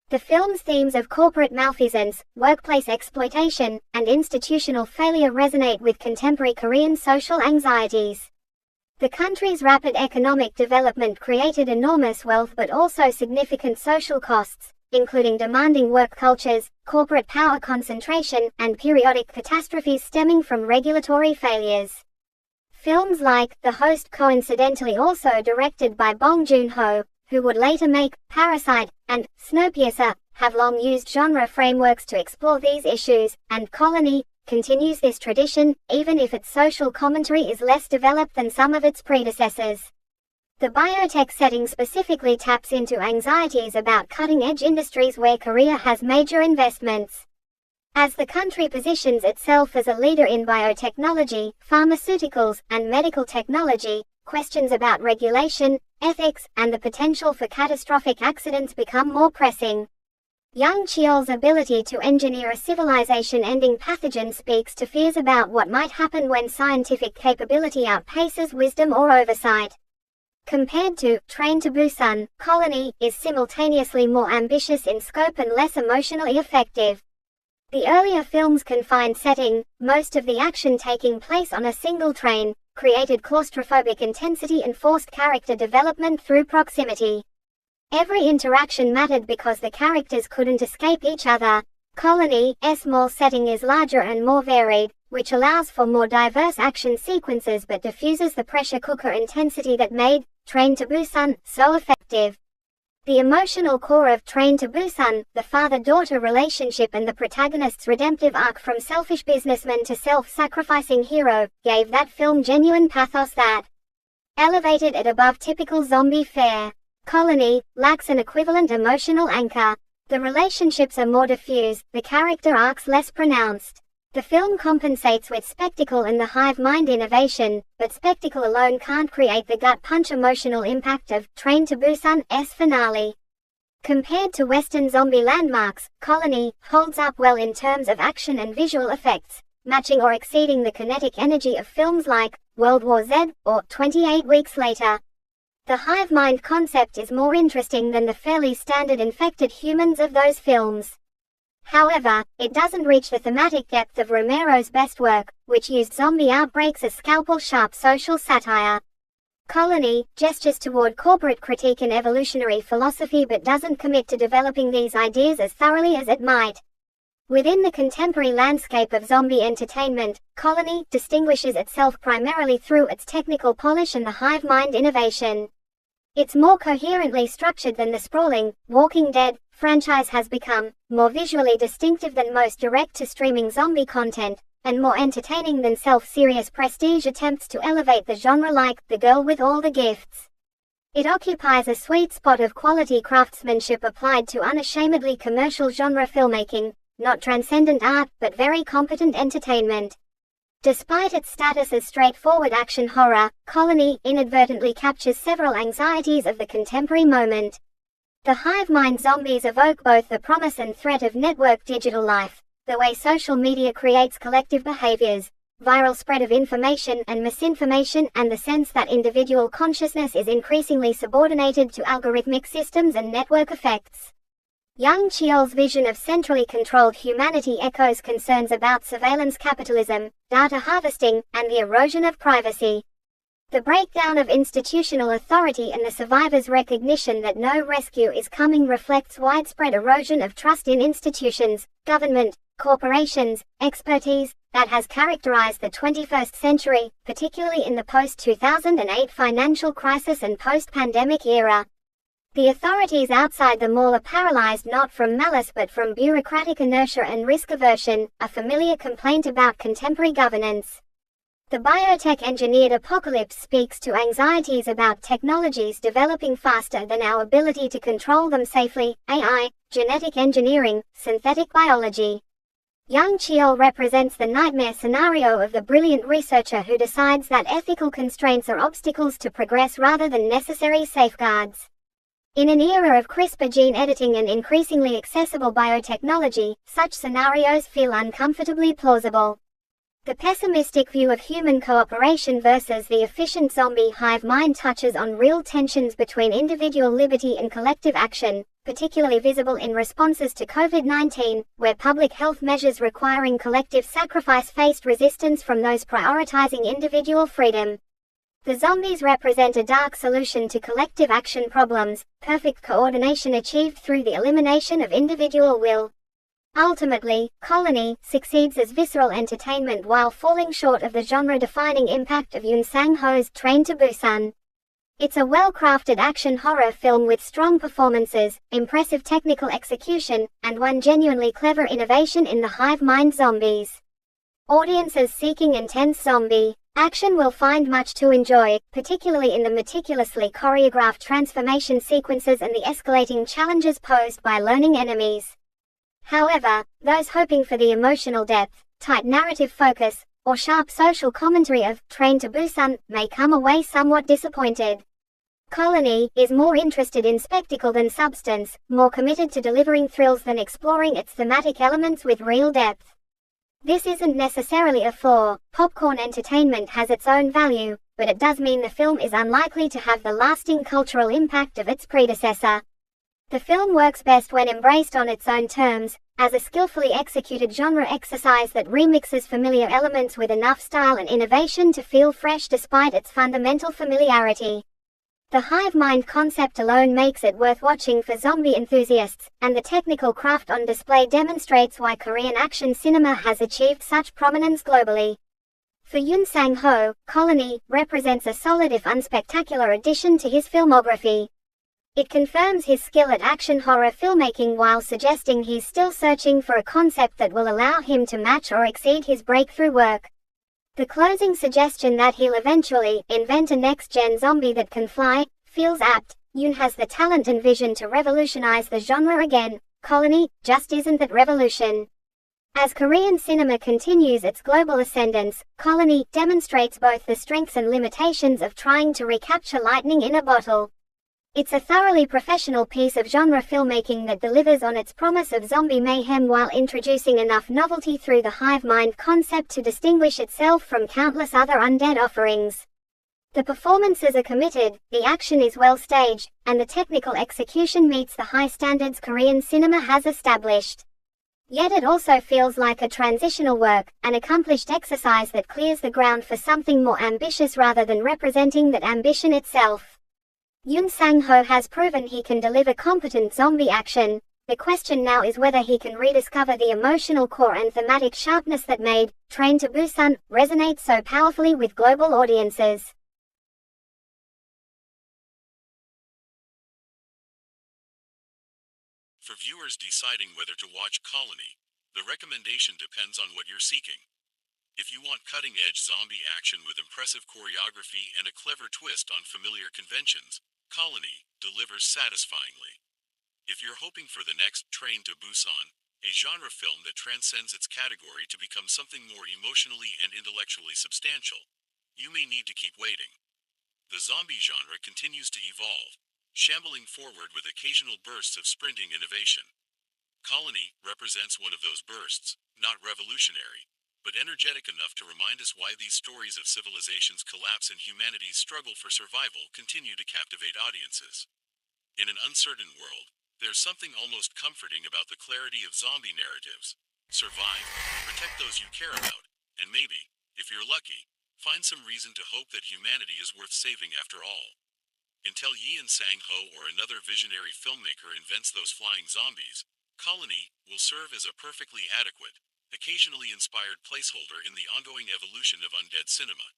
The film's themes of corporate malfeasance, workplace exploitation, and institutional failure resonate with contemporary Korean social anxieties. The country's rapid economic development created enormous wealth but also significant social costs, including demanding work cultures, corporate power concentration, and periodic catastrophes stemming from regulatory failures. Films like The Host, coincidentally also directed by Bong Joon-ho, who would later make Parasite and Snowpiercer, have long used genre frameworks to explore these issues, and Colony continues this tradition, even if its social commentary is less developed than some of its predecessors. The biotech setting specifically taps into anxieties about cutting-edge industries where Korea has major investments. As the country positions itself as a leader in biotechnology, pharmaceuticals, and medical technology, questions about regulation, ethics, and the potential for catastrophic accidents become more pressing. Young Cheol's ability to engineer a civilization-ending pathogen speaks to fears about what might happen when scientific capability outpaces wisdom or oversight. Compared to Train to Busan, Colony is simultaneously more ambitious in scope and less emotionally effective. The earlier film's confined setting, most of the action taking place on a single train, created claustrophobic intensity and forced character development through proximity. Every interaction mattered because the characters couldn't escape each other. Colony's mall setting is larger and more varied, which allows for more diverse action sequences but diffuses the pressure cooker intensity that made Train to Busan so effective. The emotional core of Train to Busan, the father-daughter relationship and the protagonist's redemptive arc from selfish businessman to self-sacrificing hero, gave that film genuine pathos that elevated it above typical zombie fare. Colony lacks an equivalent emotional anchor. The relationships are more diffuse, the character arcs less pronounced. The film compensates with spectacle and the hive-mind innovation, but spectacle alone can't create the gut-punch emotional impact of Train to Busan's finale. Compared to Western zombie landmarks, Colony holds up well in terms of action and visual effects, matching or exceeding the kinetic energy of films like World War Z or 28 Weeks Later. The hive-mind concept is more interesting than the fairly standard infected humans of those films. However, it doesn't reach the thematic depth of Romero's best work, which used zombie outbreaks as scalpel-sharp social satire. Colony gestures toward corporate critique and evolutionary philosophy but doesn't commit to developing these ideas as thoroughly as it might. Within the contemporary landscape of zombie entertainment, Colony distinguishes itself primarily through its technical polish and the hive-mind innovation. It's more coherently structured than the sprawling Walking Dead franchise has become, more visually distinctive than most direct-to-streaming zombie content, and more entertaining than self-serious prestige attempts to elevate the genre like The Girl with All the Gifts. It occupies a sweet spot of quality craftsmanship applied to unashamedly commercial genre filmmaking, not transcendent art, but very competent entertainment. Despite its status as straightforward action horror, Colony inadvertently captures several anxieties of the contemporary moment. The hive-mind zombies evoke both the promise and threat of network digital life, the way social media creates collective behaviors, viral spread of information and misinformation, and the sense that individual consciousness is increasingly subordinated to algorithmic systems and network effects. Young Cheol's vision of centrally controlled humanity echoes concerns about surveillance capitalism, data harvesting, and the erosion of privacy. The breakdown of institutional authority and the survivors' recognition that no rescue is coming reflects widespread erosion of trust in institutions, government, corporations, expertise, that has characterized the 21st century, particularly in the post-2008 financial crisis and post-pandemic era. The authorities outside the mall are paralyzed not from malice but from bureaucratic inertia and risk aversion, a familiar complaint about contemporary governance. The biotech-engineered apocalypse speaks to anxieties about technologies developing faster than our ability to control them safely, AI, genetic engineering, synthetic biology. Young Cheol represents the nightmare scenario of the brilliant researcher who decides that ethical constraints are obstacles to progress rather than necessary safeguards. In an era of CRISPR gene editing and increasingly accessible biotechnology, such scenarios feel uncomfortably plausible. The pessimistic view of human cooperation versus the efficient zombie hive mind touches on real tensions between individual liberty and collective action, particularly visible in responses to COVID-19, where public health measures requiring collective sacrifice faced resistance from those prioritizing individual freedom. The zombies represent a dark solution to collective action problems, perfect coordination achieved through the elimination of individual will. Ultimately, Colony succeeds as visceral entertainment while falling short of the genre-defining impact of Yeon Sang-ho's Train to Busan. It's a well-crafted action horror film with strong performances, impressive technical execution, and one genuinely clever innovation in the hive-mind zombies. Audiences seeking intense zombie action will find much to enjoy, particularly in the meticulously choreographed transformation sequences and the escalating challenges posed by learning enemies. However, those hoping for the emotional depth, tight narrative focus, or sharp social commentary of Train to Busan may come away somewhat disappointed. Colony is more interested in spectacle than substance, more committed to delivering thrills than exploring its thematic elements with real depth. This isn't necessarily a flaw. Popcorn entertainment has its own value, but it does mean the film is unlikely to have the lasting cultural impact of its predecessor. The film works best when embraced on its own terms, as a skillfully executed genre exercise that remixes familiar elements with enough style and innovation to feel fresh despite its fundamental familiarity. The hive mind concept alone makes it worth watching for zombie enthusiasts, and the technical craft on display demonstrates why Korean action cinema has achieved such prominence globally. For Yeon Sang-ho, Colony represents a solid if unspectacular addition to his filmography. It confirms his skill at action horror filmmaking while suggesting he's still searching for a concept that will allow him to match or exceed his breakthrough work. The closing suggestion that he'll eventually invent a next-gen zombie that can fly feels apt. Yoon has the talent and vision to revolutionize the genre again. Colony just isn't that revolution. As Korean cinema continues its global ascendance, Colony demonstrates both the strengths and limitations of trying to recapture lightning in a bottle. It's a thoroughly professional piece of genre filmmaking that delivers on its promise of zombie mayhem while introducing enough novelty through the hive mind concept to distinguish itself from countless other undead offerings. The performances are committed, the action is well staged, and the technical execution meets the high standards Korean cinema has established. Yet it also feels like a transitional work, an accomplished exercise that clears the ground for something more ambitious rather than representing that ambition itself. Yeon Sang-ho has proven he can deliver competent zombie action. The question now is whether he can rediscover the emotional core and thematic sharpness that made Train to Busan resonate so powerfully with global audiences. For viewers deciding whether to watch Colony, the recommendation depends on what you're seeking. If you want cutting-edge zombie action with impressive choreography and a clever twist on familiar conventions, Colony delivers satisfyingly. If you're hoping for the next Train to Busan, a genre film that transcends its category to become something more emotionally and intellectually substantial, you may need to keep waiting. The zombie genre continues to evolve, shambling forward with occasional bursts of sprinting innovation. Colony represents one of those bursts, not revolutionary, but energetic enough to remind us why these stories of civilization's collapse and humanity's struggle for survival continue to captivate audiences. In an uncertain world, there's something almost comforting about the clarity of zombie narratives. Survive, protect those you care about, and maybe, if you're lucky, find some reason to hope that humanity is worth saving after all. Until Yeon Sang-ho or another visionary filmmaker invents those flying zombies, Colony will serve as a perfectly adequate, occasionally inspired placeholder in the ongoing evolution of undead cinema.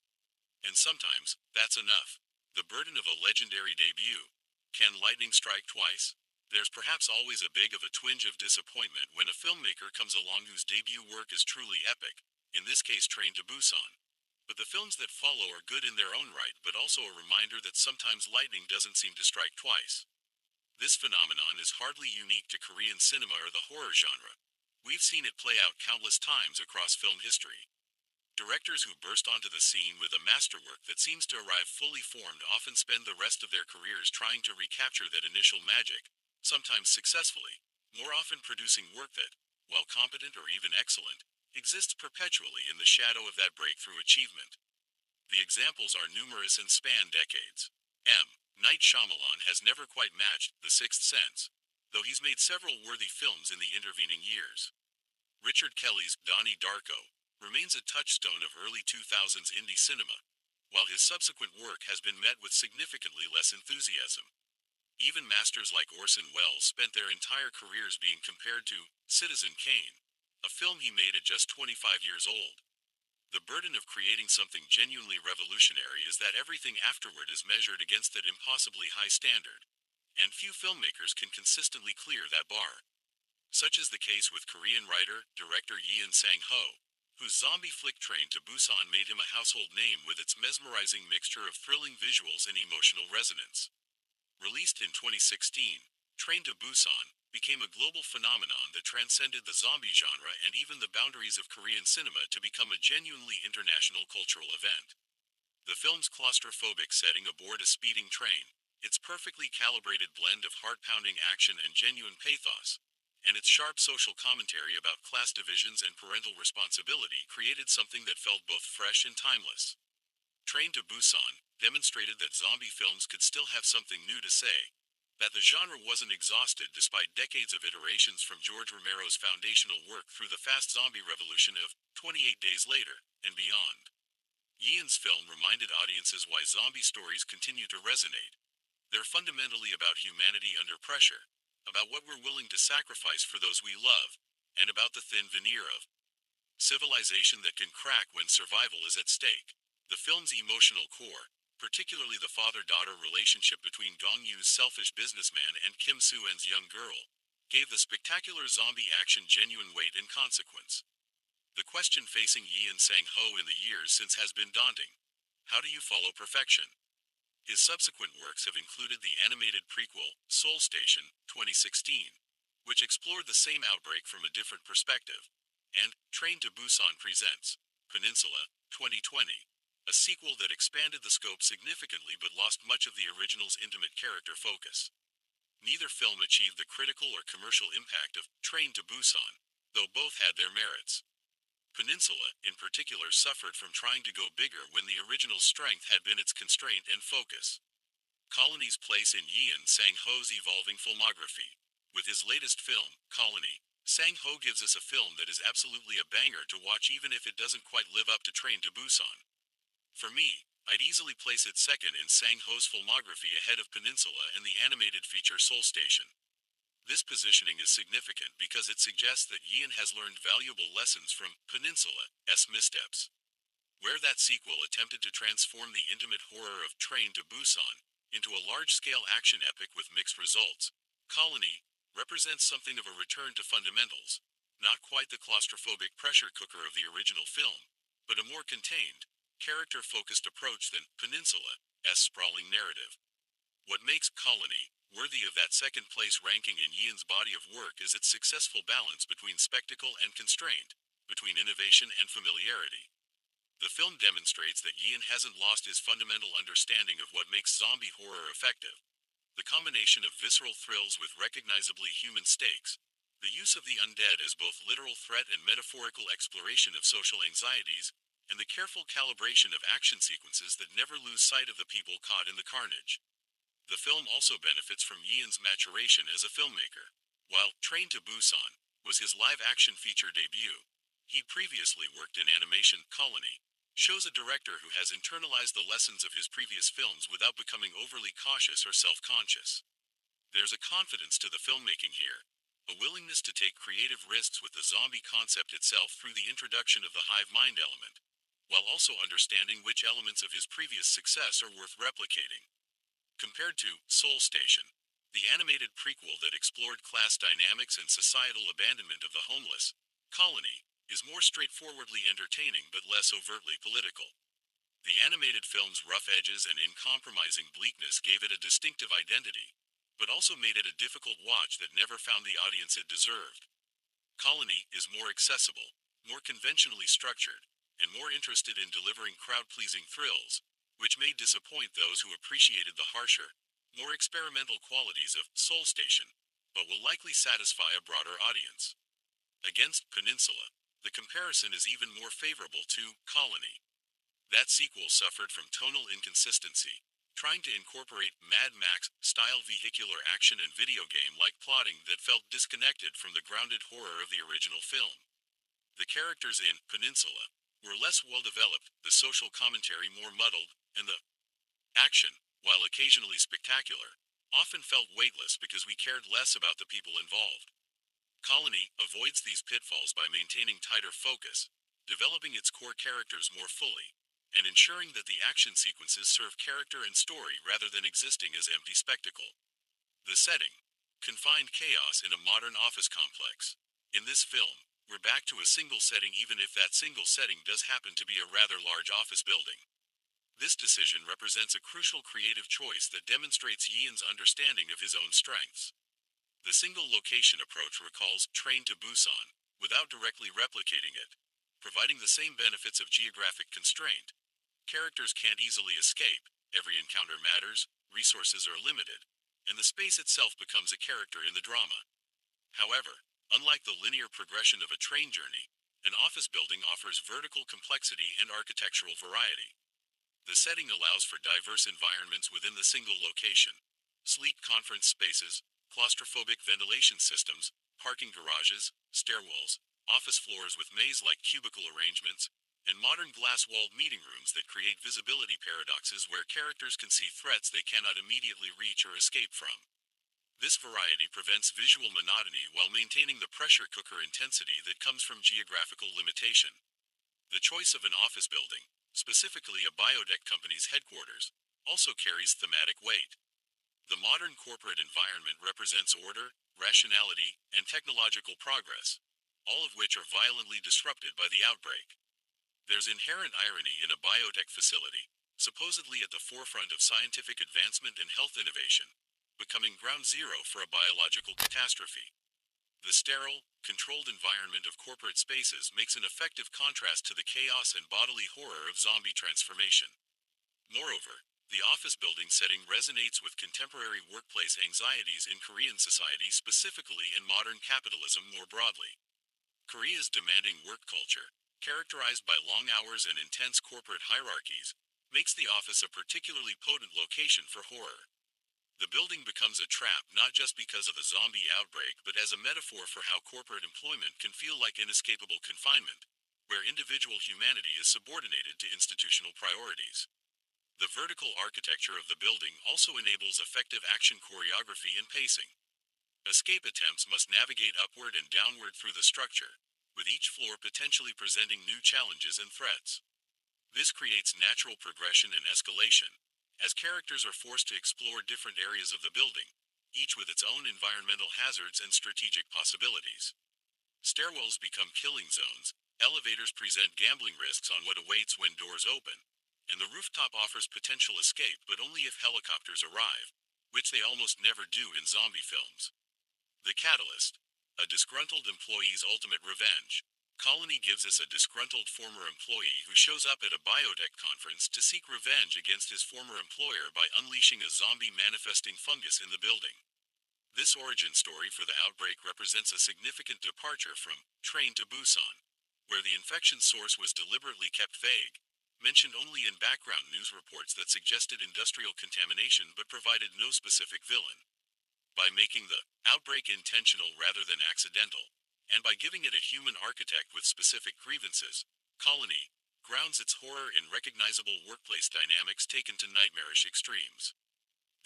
And sometimes, that's enough. The burden of a legendary debut. Can lightning strike twice? There's perhaps always a bit of a twinge of disappointment when a filmmaker comes along whose debut work is truly epic, in this case Train to Busan. But the films that follow are good in their own right, but also a reminder that sometimes lightning doesn't seem to strike twice. This phenomenon is hardly unique to Korean cinema or the horror genre. We've seen it play out countless times across film history. Directors who burst onto the scene with a masterwork that seems to arrive fully formed often spend the rest of their careers trying to recapture that initial magic, sometimes successfully, more often producing work that, while competent or even excellent, exists perpetually in the shadow of that breakthrough achievement. The examples are numerous and span decades. Night Shyamalan has never quite matched The Sixth Sense, though he's made several worthy films in the intervening years. Richard Kelly's Donnie Darko remains a touchstone of early 2000s indie cinema, while his subsequent work has been met with significantly less enthusiasm. Even masters like Orson Welles spent their entire careers being compared to Citizen Kane, a film he made at just 25 years old. The burden of creating something genuinely revolutionary is that everything afterward is measured against that impossibly high standard, and few filmmakers can consistently clear that bar. Such is the case with Korean writer, director Yeon Sang-ho, whose zombie flick Train to Busan made him a household name with its mesmerizing mixture of thrilling visuals and emotional resonance. Released in 2016, Train to Busan became a global phenomenon that transcended the zombie genre and even the boundaries of Korean cinema to become a genuinely international cultural event. The film's claustrophobic setting aboard a speeding train, its perfectly calibrated blend of heart-pounding action and genuine pathos, and its sharp social commentary about class divisions and parental responsibility created something that felt both fresh and timeless. Train to Busan demonstrated that zombie films could still have something new to say, that the genre wasn't exhausted despite decades of iterations from George Romero's foundational work through the fast zombie revolution of 28 Days Later and beyond. Yeon's film reminded audiences why zombie stories continue to resonate. They're fundamentally about humanity under pressure, about what we're willing to sacrifice for those we love, and about the thin veneer of civilization that can crack when survival is at stake. The film's emotional core, particularly the father-daughter relationship between Dong-Yu's selfish businessman and Kim Soo-en's young girl, gave the spectacular zombie action genuine weight and consequence. The question facing Yeon Sang-ho in the years since has been daunting. How do you follow perfection? His subsequent works have included the animated prequel, Seoul Station, 2016, which explored the same outbreak from a different perspective, and Train to Busan Presents Peninsula, 2020, a sequel that expanded the scope significantly but lost much of the original's intimate character focus. Neither film achieved the critical or commercial impact of Train to Busan, though both had their merits. Peninsula, in particular, suffered from trying to go bigger when the original's strength had been its constraint and focus. Colony's place in Yeon Sang-ho's evolving filmography. With his latest film, Colony, Sang-ho gives us a film that is absolutely a banger to watch even if it doesn't quite live up to Train to Busan. For me, I'd easily place it second in Sang-ho's filmography ahead of Peninsula and the animated feature Seoul Station. This positioning is significant because it suggests that Yeon has learned valuable lessons from Peninsula's missteps. Where that sequel attempted to transform the intimate horror of Train to Busan into a large-scale action epic with mixed results, Colony represents something of a return to fundamentals, not quite the claustrophobic pressure cooker of the original film, but a more contained, character-focused approach than Peninsula's sprawling narrative. What makes Colony worthy of that second-place ranking in Yeon's body of work is its successful balance between spectacle and constraint, between innovation and familiarity. The film demonstrates that Yeon hasn't lost his fundamental understanding of what makes zombie horror effective. The combination of visceral thrills with recognizably human stakes, the use of the undead as both literal threat and metaphorical exploration of social anxieties, and the careful calibration of action sequences that never lose sight of the people caught in the carnage. The film also benefits from Yeon's maturation as a filmmaker. While Train to Busan was his live-action feature debut, he'd previously worked in animation. Colony shows a director who has internalized the lessons of his previous films without becoming overly cautious or self-conscious. There's a confidence to the filmmaking here, a willingness to take creative risks with the zombie concept itself through the introduction of the hive-mind element, while also understanding which elements of his previous success are worth replicating. Compared to Seoul Station, the animated prequel that explored class dynamics and societal abandonment of the homeless, Colony is more straightforwardly entertaining but less overtly political. The animated film's rough edges and uncompromising bleakness gave it a distinctive identity, but also made it a difficult watch that never found the audience it deserved. Colony is more accessible, more conventionally structured, and more interested in delivering crowd-pleasing thrills, which may disappoint those who appreciated the harsher, more experimental qualities of Seoul Station, but will likely satisfy a broader audience. Against Peninsula, the comparison is even more favorable to Colony. That sequel suffered from tonal inconsistency, trying to incorporate Mad Max-style vehicular action and video game-like plotting that felt disconnected from the grounded horror of the original film. The characters in Peninsula were less well developed, the social commentary more muddled, and the action, while occasionally spectacular, often felt weightless because we cared less about the people involved. Colony avoids these pitfalls by maintaining tighter focus, developing its core characters more fully, and ensuring that the action sequences serve character and story rather than existing as empty spectacle. The setting: confined chaos in a modern office complex. In this film, we're back to a single setting even if that single setting does happen to be a rather large office building. This decision represents a crucial creative choice that demonstrates Yeon's understanding of his own strengths. The single location approach recalls Train to Busan, without directly replicating it, providing the same benefits of geographic constraint. Characters can't easily escape, every encounter matters, resources are limited, and the space itself becomes a character in the drama. However, unlike the linear progression of a train journey, an office building offers vertical complexity and architectural variety. The setting allows for diverse environments within the single location: sleek conference spaces, claustrophobic ventilation systems, parking garages, stairwells, office floors with maze-like cubicle arrangements, and modern glass-walled meeting rooms that create visibility paradoxes where characters can see threats they cannot immediately reach or escape from. This variety prevents visual monotony while maintaining the pressure cooker intensity that comes from geographical limitation. The choice of an office building, specifically a biotech company's headquarters, also carries thematic weight. The modern corporate environment represents order, rationality, and technological progress, all of which are violently disrupted by the outbreak. There's inherent irony in a biotech facility, supposedly at the forefront of scientific advancement and health innovation, becoming ground zero for a biological catastrophe. The sterile, controlled environment of corporate spaces makes an effective contrast to the chaos and bodily horror of zombie transformation. Moreover, the office building setting resonates with contemporary workplace anxieties in Korean society, specifically in modern capitalism more broadly. Korea's demanding work culture, characterized by long hours and intense corporate hierarchies, makes the office a particularly potent location for horror. The building becomes a trap not just because of the zombie outbreak but as a metaphor for how corporate employment can feel like inescapable confinement, where individual humanity is subordinated to institutional priorities. The vertical architecture of the building also enables effective action choreography and pacing. Escape attempts must navigate upward and downward through the structure, with each floor potentially presenting new challenges and threats. This creates natural progression and escalation, as characters are forced to explore different areas of the building, each with its own environmental hazards and strategic possibilities. Stairwells become killing zones, elevators present gambling risks on what awaits when doors open, and the rooftop offers potential escape but only if helicopters arrive, which they almost never do in zombie films. The catalyst: a disgruntled employee's ultimate revenge. Colony gives us a disgruntled former employee who shows up at a biotech conference to seek revenge against his former employer by unleashing a zombie manifesting fungus in the building. This origin story for the outbreak represents a significant departure from Train to Busan, where the infection source was deliberately kept vague, mentioned only in background news reports that suggested industrial contamination but provided no specific villain. By making the outbreak intentional rather than accidental, and by giving it a human architect with specific grievances, Colony grounds its horror in recognizable workplace dynamics taken to nightmarish extremes.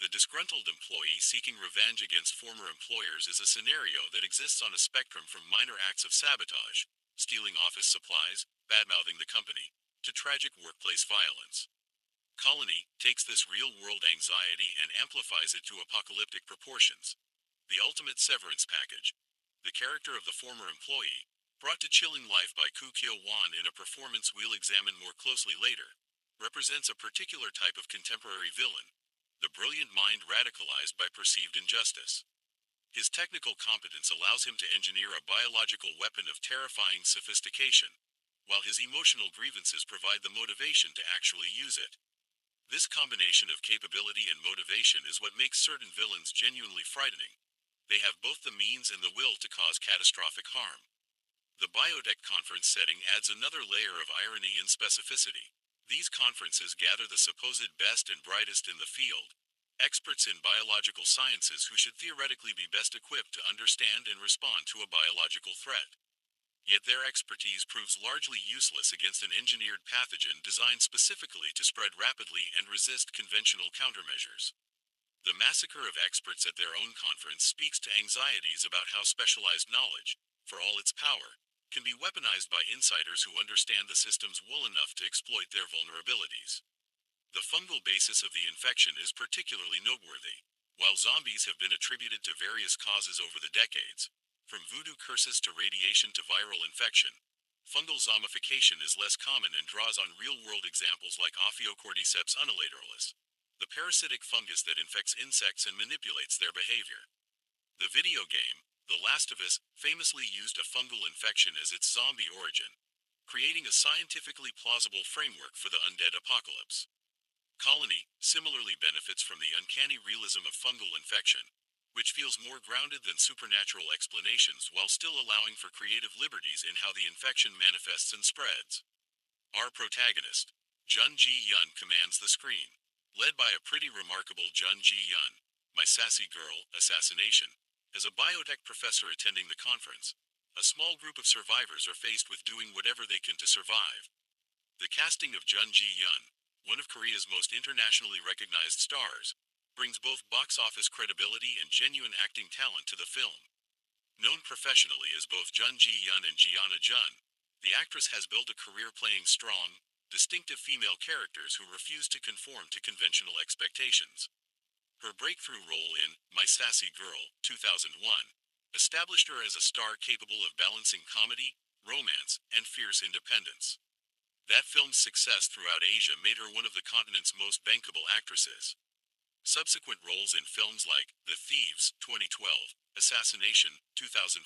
The disgruntled employee seeking revenge against former employers is a scenario that exists on a spectrum from minor acts of sabotage, stealing office supplies, badmouthing the company, to tragic workplace violence. Colony takes this real-world anxiety and amplifies it to apocalyptic proportions. The ultimate severance package. The character of the former employee, brought to chilling life by Koo Kyo-hwan in a performance we'll examine more closely later, represents a particular type of contemporary villain, the brilliant mind radicalized by perceived injustice. His technical competence allows him to engineer a biological weapon of terrifying sophistication, while his emotional grievances provide the motivation to actually use it. This combination of capability and motivation is what makes certain villains genuinely frightening. They have both the means and the will to cause catastrophic harm. The biotech conference setting adds another layer of irony and specificity. These conferences gather the supposed best and brightest in the field, experts in biological sciences who should theoretically be best equipped to understand and respond to a biological threat. Yet their expertise proves largely useless against an engineered pathogen designed specifically to spread rapidly and resist conventional countermeasures. The massacre of experts at their own conference speaks to anxieties about how specialized knowledge, for all its power, can be weaponized by insiders who understand the systems well enough to exploit their vulnerabilities. The fungal basis of the infection is particularly noteworthy. While zombies have been attributed to various causes over the decades, from voodoo curses to radiation to viral infection, fungal zombification is less common and draws on real-world examples like Ophiocordyceps unilateralis, the parasitic fungus that infects insects and manipulates their behavior. The video game, The Last of Us, famously used a fungal infection as its zombie origin, creating a scientifically plausible framework for the undead apocalypse. Colony similarly benefits from the uncanny realism of fungal infection, which feels more grounded than supernatural explanations while still allowing for creative liberties in how the infection manifests and spreads. Our protagonist, Jun Ji-Hyun, commands the screen. Led by a pretty remarkable Jun Ji-Hyun, my sassy girl, assassination. As a biotech professor attending the conference, a small group of survivors are faced with doing whatever they can to survive. The casting of Jun Ji-Hyun, one of Korea's most internationally recognized stars, brings both box office credibility and genuine acting talent to the film. Known professionally as both Jun Ji-Hyun and Jeonna Jun, the actress has built a career playing strong, distinctive female characters who refuse to conform to conventional expectations. Her breakthrough role in My Sassy Girl, 2001, established her as a star capable of balancing comedy, romance, and fierce independence. That film's success throughout Asia made her one of the continent's most bankable actresses. Subsequent roles in films like The Thieves, 2012, Assassination, 2015,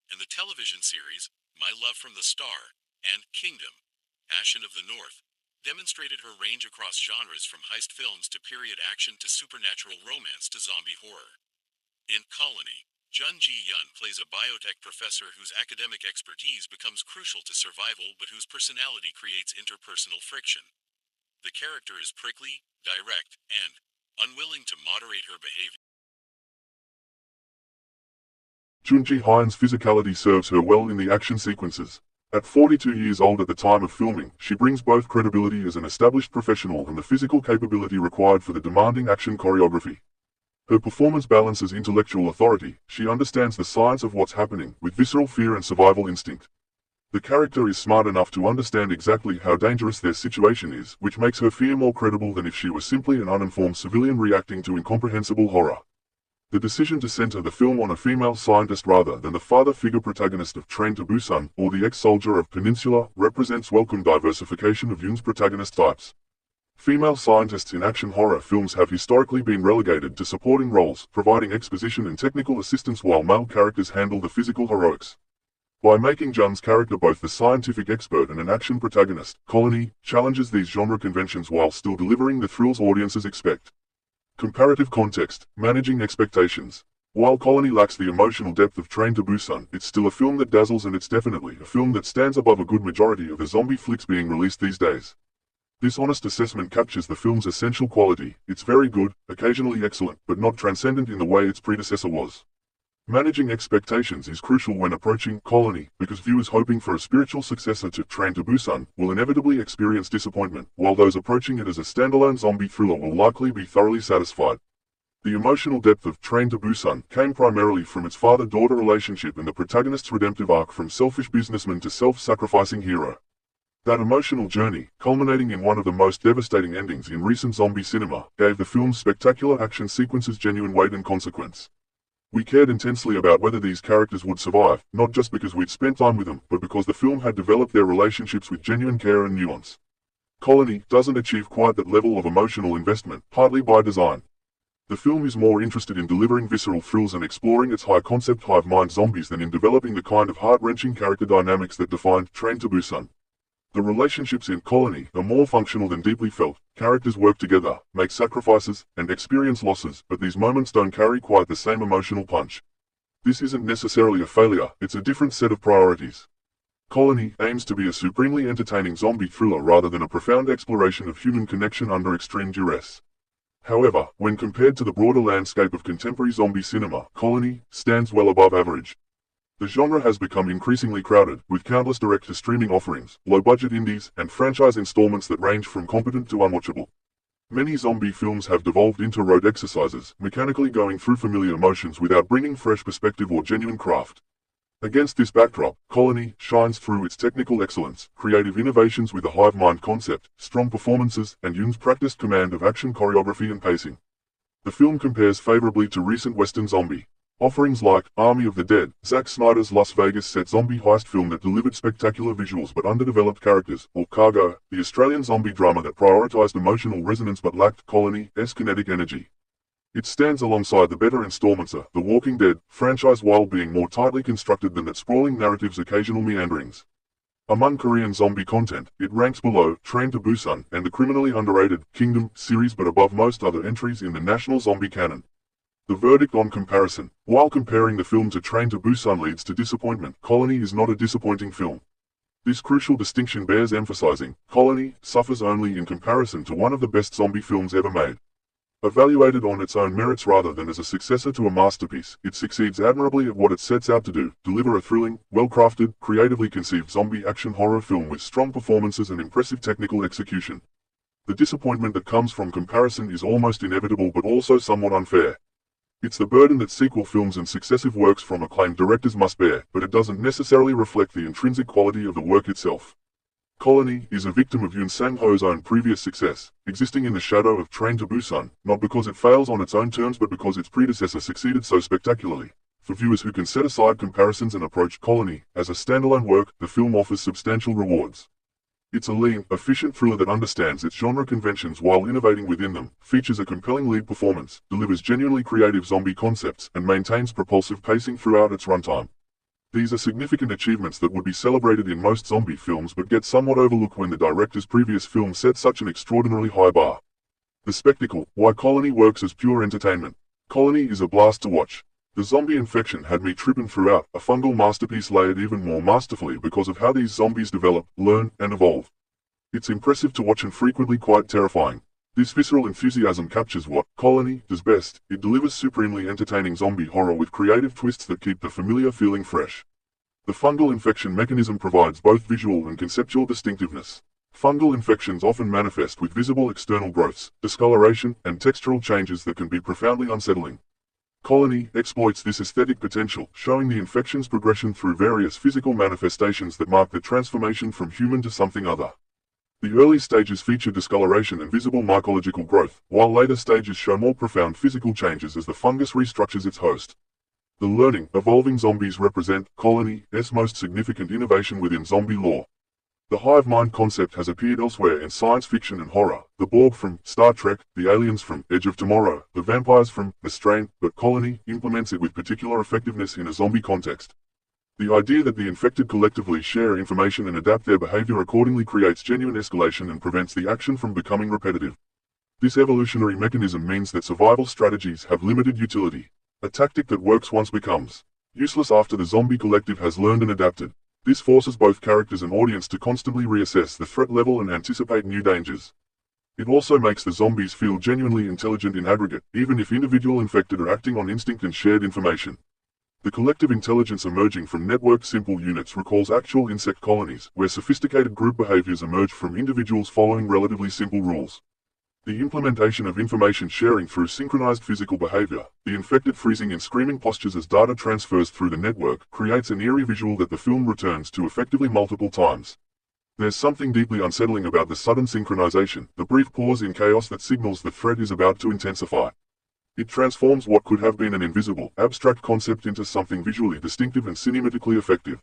and the television series My Love from the Star and Kingdom, Ashen of the North, demonstrated her range across genres from heist films to period action to supernatural romance to zombie horror. In Colony, Jun Ji-Hyun plays a biotech professor whose academic expertise becomes crucial to survival but whose personality creates interpersonal friction. The character is prickly, direct, and unwilling to moderate her behavior. Jun Ji-Hyun's physicality serves her well in the action sequences. At 42 years old at the time of filming, she brings both credibility as an established professional and the physical capability required for the demanding action choreography. Her performance balances intellectual authority. She understands the science of what's happening, with visceral fear and survival instinct. The character is smart enough to understand exactly how dangerous their situation is, which makes her fear more credible than if she was simply an uninformed civilian reacting to incomprehensible horror. The decision to center the film on a female scientist rather than the father figure protagonist of Train to Busan or the ex-soldier of Peninsula represents welcome diversification of Yoon's protagonist types. Female scientists in action horror films have historically been relegated to supporting roles, providing exposition and technical assistance while male characters handle the physical heroics. By making Jun's character both the scientific expert and an action protagonist, Colony challenges these genre conventions while still delivering the thrills audiences expect. Comparative context, managing expectations. While Colony lacks the emotional depth of Train to Busan, it's still a film that dazzles, and it's definitely a film that stands above a good majority of the zombie flicks being released these days. This honest assessment captures the film's essential quality. It's very good, occasionally excellent, but not transcendent in the way its predecessor was. Managing expectations is crucial when approaching Colony, because viewers hoping for a spiritual successor to Train to Busan will inevitably experience disappointment, while those approaching it as a standalone zombie thriller will likely be thoroughly satisfied. The emotional depth of Train to Busan came primarily from its father-daughter relationship and the protagonist's redemptive arc from selfish businessman to self-sacrificing hero. That emotional journey, culminating in one of the most devastating endings in recent zombie cinema, gave the film's spectacular action sequences genuine weight and consequence. We cared intensely about whether these characters would survive, not just because we'd spent time with them, but because the film had developed their relationships with genuine care and nuance. Colony doesn't achieve quite that level of emotional investment, partly by design. The film is more interested in delivering visceral thrills and exploring its high-concept hive-mind zombies than in developing the kind of heart-wrenching character dynamics that defined Train to Busan. The relationships in Colony are more functional than deeply felt. Characters work together, make sacrifices, and experience losses, but these moments don't carry quite the same emotional punch. This isn't necessarily a failure, it's a different set of priorities. Colony aims to be a supremely entertaining zombie thriller rather than a profound exploration of human connection under extreme duress. However, when compared to the broader landscape of contemporary zombie cinema, Colony stands well above average. The genre has become increasingly crowded, with countless direct-to-streaming offerings, low-budget indies, and franchise installments that range from competent to unwatchable. Many zombie films have devolved into rote exercises, mechanically going through familiar motions without bringing fresh perspective or genuine craft. Against this backdrop, Colony shines through its technical excellence, creative innovations with a hive-mind concept, strong performances, and Yoon's practiced command of action choreography and pacing. The film compares favorably to recent Western zombie offerings like Army of the Dead, Zack Snyder's Las Vegas set zombie heist film that delivered spectacular visuals but underdeveloped characters, or Cargo, the Australian zombie drama that prioritized emotional resonance but lacked Colony-esque kinetic energy. It stands alongside the better installments of The Walking Dead franchise while being more tightly constructed than that sprawling narrative's occasional meanderings. Among Korean zombie content, it ranks below Train to Busan and the criminally underrated Kingdom series but above most other entries in the national zombie canon. The verdict on comparison. While comparing the film to Train to Busan leads to disappointment, Colony is not a disappointing film. This crucial distinction bears emphasizing. Colony suffers only in comparison to one of the best zombie films ever made. Evaluated on its own merits rather than as a successor to a masterpiece, it succeeds admirably at what it sets out to do, deliver a thrilling, well-crafted, creatively conceived zombie action horror film with strong performances and impressive technical execution. The disappointment that comes from comparison is almost inevitable but also somewhat unfair. It's the burden that sequel films and successive works from acclaimed directors must bear, but it doesn't necessarily reflect the intrinsic quality of the work itself. Colony is a victim of Yeon Sang-ho's own previous success, existing in the shadow of Train to Busan, not because it fails on its own terms but because its predecessor succeeded so spectacularly. For viewers who can set aside comparisons and approach Colony as a standalone work, the film offers substantial rewards. It's a lean, efficient thriller that understands its genre conventions while innovating within them, features a compelling lead performance, delivers genuinely creative zombie concepts, and maintains propulsive pacing throughout its runtime. These are significant achievements that would be celebrated in most zombie films but get somewhat overlooked when the director's previous film set such an extraordinarily high bar. The spectacle. Why Colony works as pure entertainment. Colony is a blast to watch. The zombie infection had me tripping throughout, a fungal masterpiece layered even more masterfully because of how these zombies develop, learn, and evolve. It's impressive to watch and frequently quite terrifying. This visceral enthusiasm captures what Colony does best. It delivers supremely entertaining zombie horror with creative twists that keep the familiar feeling fresh. The fungal infection mechanism provides both visual and conceptual distinctiveness. Fungal infections often manifest with visible external growths, discoloration, and textural changes that can be profoundly unsettling. Colony exploits this aesthetic potential, showing the infection's progression through various physical manifestations that mark the transformation from human to something other. The early stages feature discoloration and visible mycological growth, while later stages show more profound physical changes as the fungus restructures its host. The learning, evolving zombies represent Colony's most significant innovation within zombie lore. The hive-mind concept has appeared elsewhere in science fiction and horror, the Borg from Star Trek, the aliens from Edge of Tomorrow, the vampires from The Strain, but Colony implements it with particular effectiveness in a zombie context. The idea that the infected collectively share information and adapt their behavior accordingly creates genuine escalation and prevents the action from becoming repetitive. This evolutionary mechanism means that survival strategies have limited utility. A tactic that works once becomes useless after the zombie collective has learned and adapted. This forces both characters and audience to constantly reassess the threat level and anticipate new dangers. It also makes the zombies feel genuinely intelligent in aggregate, even if individual infected are acting on instinct and shared information. The collective intelligence emerging from networked simple units recalls actual insect colonies, where sophisticated group behaviors emerge from individuals following relatively simple rules. The implementation of information sharing through synchronized physical behavior, the infected freezing in screaming postures as data transfers through the network, creates an eerie visual that the film returns to effectively multiple times. There's something deeply unsettling about the sudden synchronization, the brief pause in chaos that signals the threat is about to intensify. It transforms what could have been an invisible, abstract concept into something visually distinctive and cinematically effective.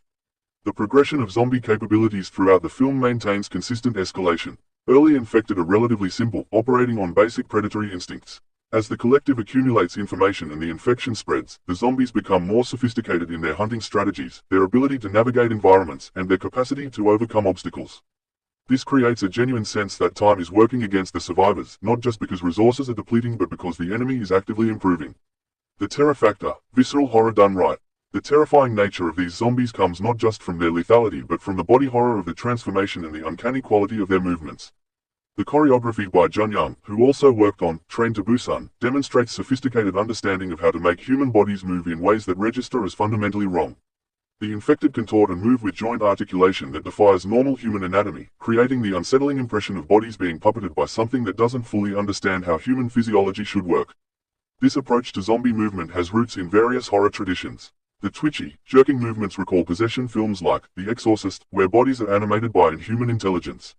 The progression of zombie capabilities throughout the film maintains consistent escalation. Early infected are relatively simple, operating on basic predatory instincts. As the collective accumulates information and the infection spreads, the zombies become more sophisticated in their hunting strategies, their ability to navigate environments, and their capacity to overcome obstacles. This creates a genuine sense that time is working against the survivors, not just because resources are depleting but because the enemy is actively improving. The terror factor, visceral horror done right. The terrifying nature of these zombies comes not just from their lethality but from the body horror of the transformation and the uncanny quality of their movements. The choreography by Jun Young, who also worked on Train to Busan, demonstrates sophisticated understanding of how to make human bodies move in ways that register as fundamentally wrong. The infected contort and move with joint articulation that defies normal human anatomy, creating the unsettling impression of bodies being puppeted by something that doesn't fully understand how human physiology should work. This approach to zombie movement has roots in various horror traditions. The twitchy, jerking movements recall possession films like The Exorcist, where bodies are animated by inhuman intelligence.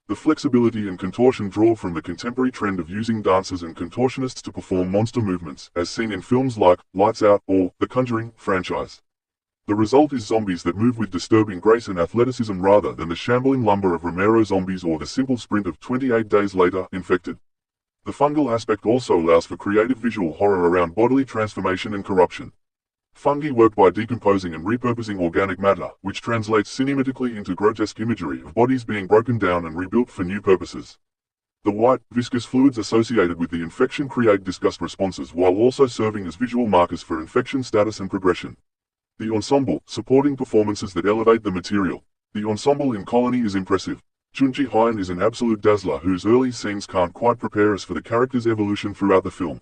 The flexibility and contortion draw from the contemporary trend of using dancers and contortionists to perform monster movements, as seen in films like Lights Out or The Conjuring franchise. The result is zombies that move with disturbing grace and athleticism rather than the shambling lumber of Romero zombies or the simple sprint of 28 days later, infected. The fungal aspect also allows for creative visual horror around bodily transformation and corruption. Fungi work by decomposing and repurposing organic matter, which translates cinematically into grotesque imagery of bodies being broken down and rebuilt for new purposes. The white, viscous fluids associated with the infection create disgust responses while also serving as visual markers for infection status and progression. The ensemble, supporting performances that elevate the material. The ensemble in Colony is impressive. Jun Ji-Hyun is an absolute dazzler whose early scenes can't quite prepare us for the character's evolution throughout the film.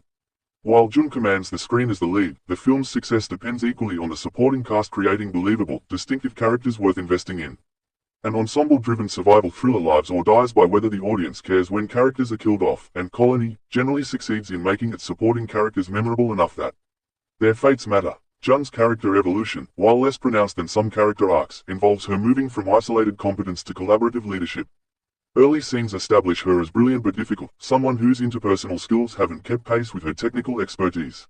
While Jun commands the screen as the lead, the film's success depends equally on the supporting cast creating believable, distinctive characters worth investing in. An ensemble-driven survival thriller lives or dies by whether the audience cares when characters are killed off, and Colony generally succeeds in making its supporting characters memorable enough that their fates matter. Jun's character evolution, while less pronounced than some character arcs, involves her moving from isolated competence to collaborative leadership. Early scenes establish her as brilliant but difficult, someone whose interpersonal skills haven't kept pace with her technical expertise.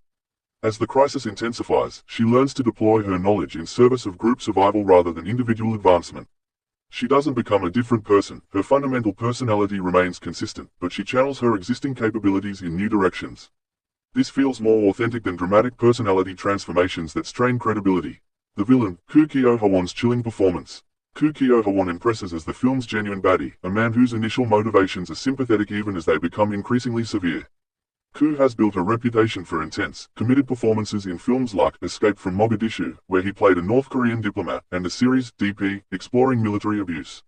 As the crisis intensifies, she learns to deploy her knowledge in service of group survival rather than individual advancement. She doesn't become a different person, her fundamental personality remains consistent, but she channels her existing capabilities in new directions. This feels more authentic than dramatic personality transformations that strain credibility. The villain, Koo Kyo-hwan's chilling performance. Koo Kyo-hwan impresses as the film's genuine baddie, a man whose initial motivations are sympathetic even as they become increasingly severe. Koo has built a reputation for intense, committed performances in films like Escape from Mogadishu, where he played a North Korean diplomat, and the series DP, exploring military abuse.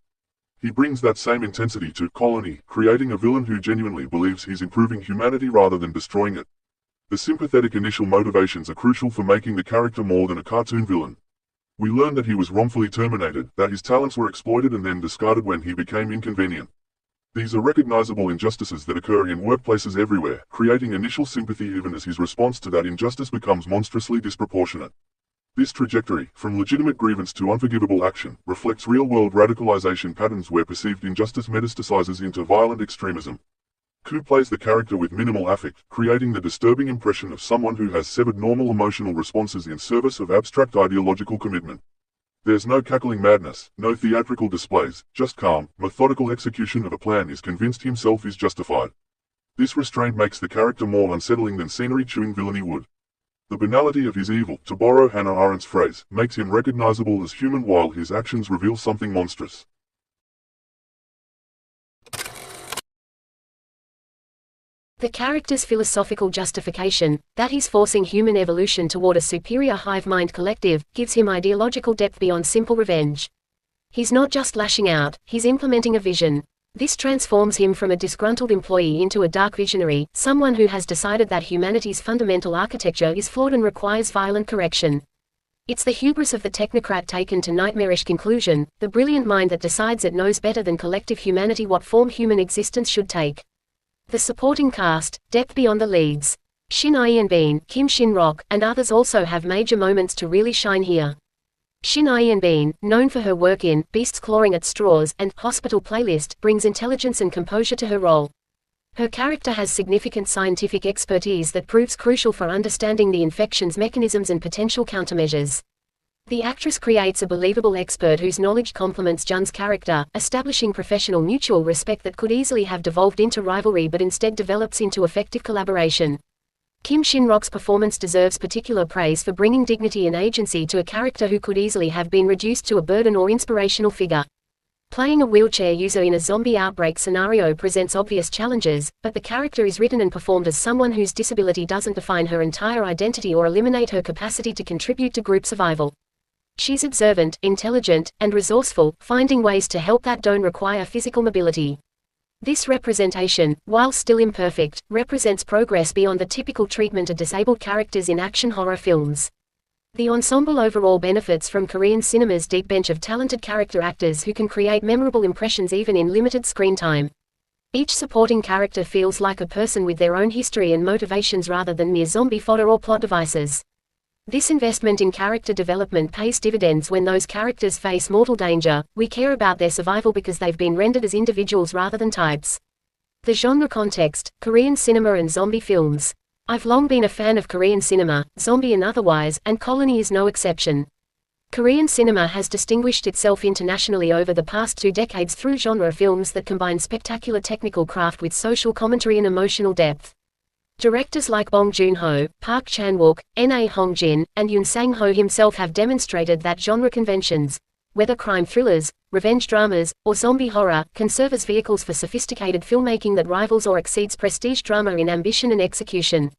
He brings that same intensity to Colony, creating a villain who genuinely believes he's improving humanity rather than destroying it. The sympathetic initial motivations are crucial for making the character more than a cartoon villain. We learn that he was wrongfully terminated, that his talents were exploited and then discarded when he became inconvenient. These are recognizable injustices that occur in workplaces everywhere, creating initial sympathy even as his response to that injustice becomes monstrously disproportionate. This trajectory, from legitimate grievance to unforgivable action, reflects real-world radicalization patterns where perceived injustice metastasizes into violent extremism. Koo plays the character with minimal affect, creating the disturbing impression of someone who has severed normal emotional responses in service of abstract ideological commitment. There's no cackling madness, no theatrical displays, just calm, methodical execution of a plan is convinced himself is justified. This restraint makes the character more unsettling than scenery-chewing villainy would. The banality of his evil, to borrow Hannah Arendt's phrase, makes him recognizable as human while his actions reveal something monstrous. The character's philosophical justification, that he's forcing human evolution toward a superior hive-mind collective, gives him ideological depth beyond simple revenge. He's not just lashing out, he's implementing a vision. This transforms him from a disgruntled employee into a dark visionary, someone who has decided that humanity's fundamental architecture is flawed and requires violent correction. It's the hubris of the technocrat taken to nightmarish conclusion, the brilliant mind that decides it knows better than collective humanity what form human existence should take. The supporting cast, depth beyond the leads. Shin-Rock, Kim Shin-Rock, and others also have major moments to really shine here. Shin-Rock, known for her work in Beasts Clawing at Straws and Hospital Playlist, brings intelligence and composure to her role. Her character has significant scientific expertise that proves crucial for understanding the infection's mechanisms and potential countermeasures. The actress creates a believable expert whose knowledge complements Jun's character, establishing professional mutual respect that could easily have devolved into rivalry but instead develops into effective collaboration. Kim Shin-Rock's performance deserves particular praise for bringing dignity and agency to a character who could easily have been reduced to a burden or inspirational figure. Playing a wheelchair user in a zombie outbreak scenario presents obvious challenges, but the character is written and performed as someone whose disability doesn't define her entire identity or eliminate her capacity to contribute to group survival. She's observant, intelligent, and resourceful, finding ways to help that don't require physical mobility. This representation, while still imperfect, represents progress beyond the typical treatment of disabled characters in action horror films. The ensemble overall benefits from Korean cinema's deep bench of talented character actors who can create memorable impressions even in limited screen time. Each supporting character feels like a person with their own history and motivations rather than mere zombie fodder or plot devices. This investment in character development pays dividends when those characters face mortal danger. We care about their survival because they've been rendered as individuals rather than types. The genre context, Korean cinema and zombie films. I've long been a fan of Korean cinema, zombie and otherwise, and Colony is no exception. Korean cinema has distinguished itself internationally over the past 2 decades through genre films that combine spectacular technical craft with social commentary and emotional depth. Directors like Bong Joon-ho, Park Chan-wook, Na Hong-jin, and Yeon Sang-ho himself have demonstrated that genre conventions, whether crime thrillers, revenge dramas, or zombie horror, can serve as vehicles for sophisticated filmmaking that rivals or exceeds prestige drama in ambition and execution.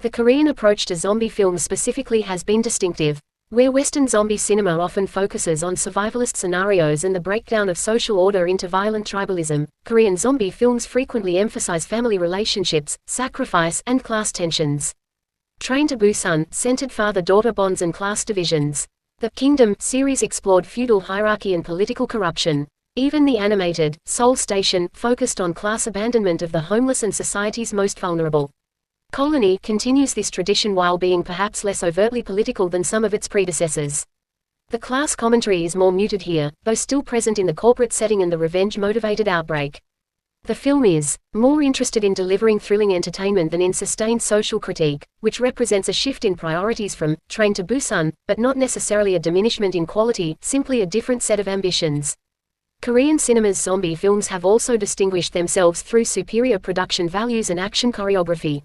The Korean approach to zombie films specifically has been distinctive. Where Western zombie cinema often focuses on survivalist scenarios and the breakdown of social order into violent tribalism, Korean zombie films frequently emphasize family relationships, sacrifice, and class tensions. Train to Busan centered father-daughter bonds and class divisions. The Kingdom series explored feudal hierarchy and political corruption. Even the animated Seoul Station focused on class abandonment of the homeless and society's most vulnerable. Colony continues this tradition while being perhaps less overtly political than some of its predecessors. The class commentary is more muted here, though still present in the corporate setting and the revenge-motivated outbreak. The film is more interested in delivering thrilling entertainment than in sustained social critique, which represents a shift in priorities from Train to Busan, but not necessarily a diminishment in quality, simply a different set of ambitions. Korean cinema's zombie films have also distinguished themselves through superior production values and action choreography.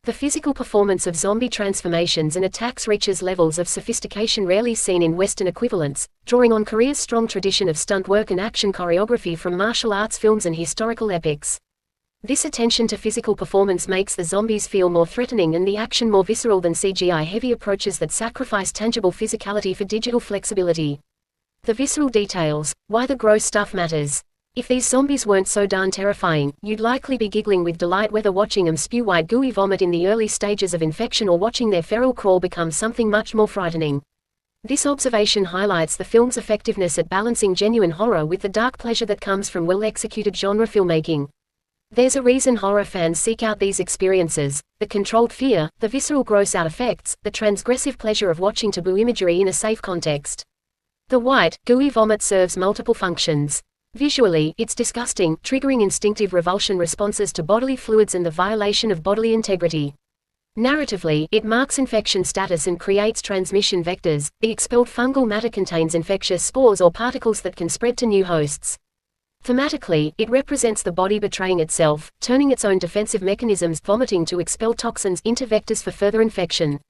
The physical performance of zombie transformations and attacks reaches levels of sophistication rarely seen in Western equivalents, drawing on Korea's strong tradition of stunt work and action choreography from martial arts films and historical epics. This attention to physical performance makes the zombies feel more threatening and the action more visceral than CGI-heavy approaches that sacrifice tangible physicality for digital flexibility. The visceral details, why the gross stuff matters. If these zombies weren't so darn terrifying, you'd likely be giggling with delight whether watching them spew white gooey vomit in the early stages of infection or watching their feral crawl become something much more frightening. This observation highlights the film's effectiveness at balancing genuine horror with the dark pleasure that comes from well-executed genre filmmaking. There's a reason horror fans seek out these experiences: the controlled fear, the visceral gross-out effects, the transgressive pleasure of watching taboo imagery in a safe context. The white, gooey vomit serves multiple functions. Visually, it's disgusting, triggering instinctive revulsion responses to bodily fluids and the violation of bodily integrity. Narratively, it marks infection status and creates transmission vectors. The expelled fungal matter contains infectious spores or particles that can spread to new hosts. Thematically, it represents the body betraying itself, turning its own defensive mechanisms, vomiting, to expel toxins into vectors for further infection.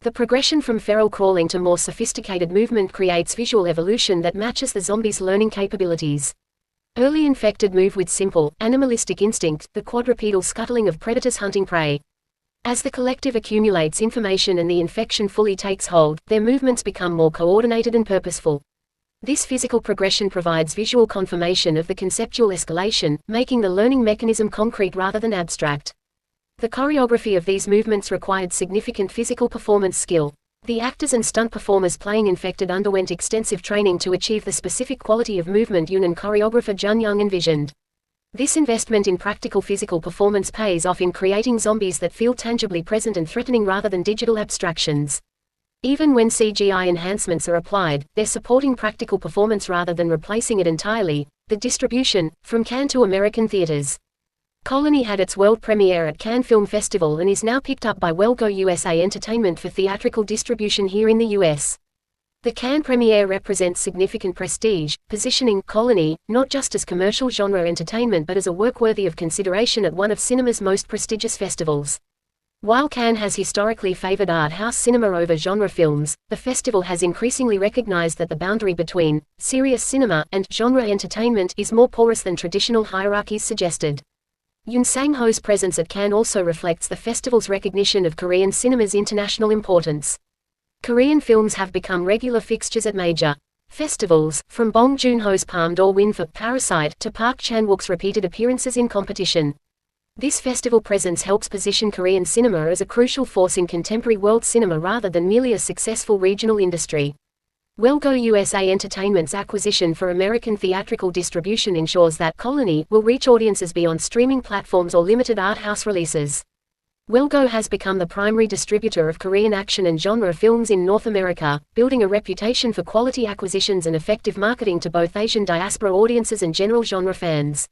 The progression from feral crawling to more sophisticated movement creates visual evolution that matches the zombie's learning capabilities. Early infected move with simple, animalistic instinct, the quadrupedal scuttling of predators hunting prey. As the collective accumulates information and the infection fully takes hold, their movements become more coordinated and purposeful. This physical progression provides visual confirmation of the conceptual escalation, making the learning mechanism concrete rather than abstract. The choreography of these movements required significant physical performance skill. The actors and stunt performers playing infected underwent extensive training to achieve the specific quality of movement Yoon and choreographer Jun Young envisioned. This investment in practical physical performance pays off in creating zombies that feel tangibly present and threatening rather than digital abstractions. Even when CGI enhancements are applied, they're supporting practical performance rather than replacing it entirely. The distribution, from Cannes to American theaters. Colony had its world premiere at Cannes Film Festival and is now picked up by Wellgo USA Entertainment for theatrical distribution here in the US. The Cannes premiere represents significant prestige, positioning Colony not just as commercial genre entertainment but as a work worthy of consideration at one of cinema's most prestigious festivals. While Cannes has historically favored art house cinema over genre films, the festival has increasingly recognized that the boundary between serious cinema and genre entertainment is more porous than traditional hierarchies suggested. Yeon Sang-ho's presence at Cannes also reflects the festival's recognition of Korean cinema's international importance. Korean films have become regular fixtures at major festivals, from Bong Joon-ho's Palme d'Or win for Parasite to Park Chan-wook's repeated appearances in competition. This festival presence helps position Korean cinema as a crucial force in contemporary world cinema rather than merely a successful regional industry. Welgo USA Entertainment's acquisition for American theatrical distribution ensures that Colony will reach audiences beyond streaming platforms or limited art house releases. Welgo has become the primary distributor of Korean action and genre films in North America, building a reputation for quality acquisitions and effective marketing to both Asian diaspora audiences and general genre fans.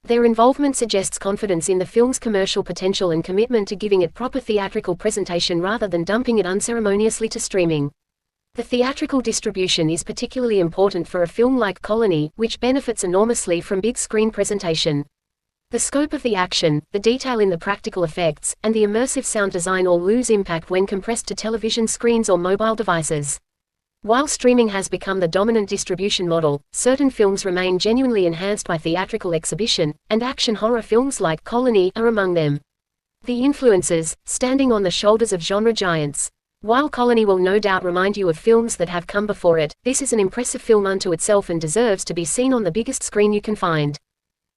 Their involvement suggests confidence in the film's commercial potential and commitment to giving it proper theatrical presentation rather than dumping it unceremoniously to streaming. The theatrical distribution is particularly important for a film like Colony, which benefits enormously from big screen presentation. The scope of the action, the detail in the practical effects, and the immersive sound design all lose impact when compressed to television screens or mobile devices. While streaming has become the dominant distribution model, certain films remain genuinely enhanced by theatrical exhibition, and action horror films like Colony are among them. The influences, standing on the shoulders of genre giants. While Colony will no doubt remind you of films that have come before it, this is an impressive film unto itself and deserves to be seen on the biggest screen you can find.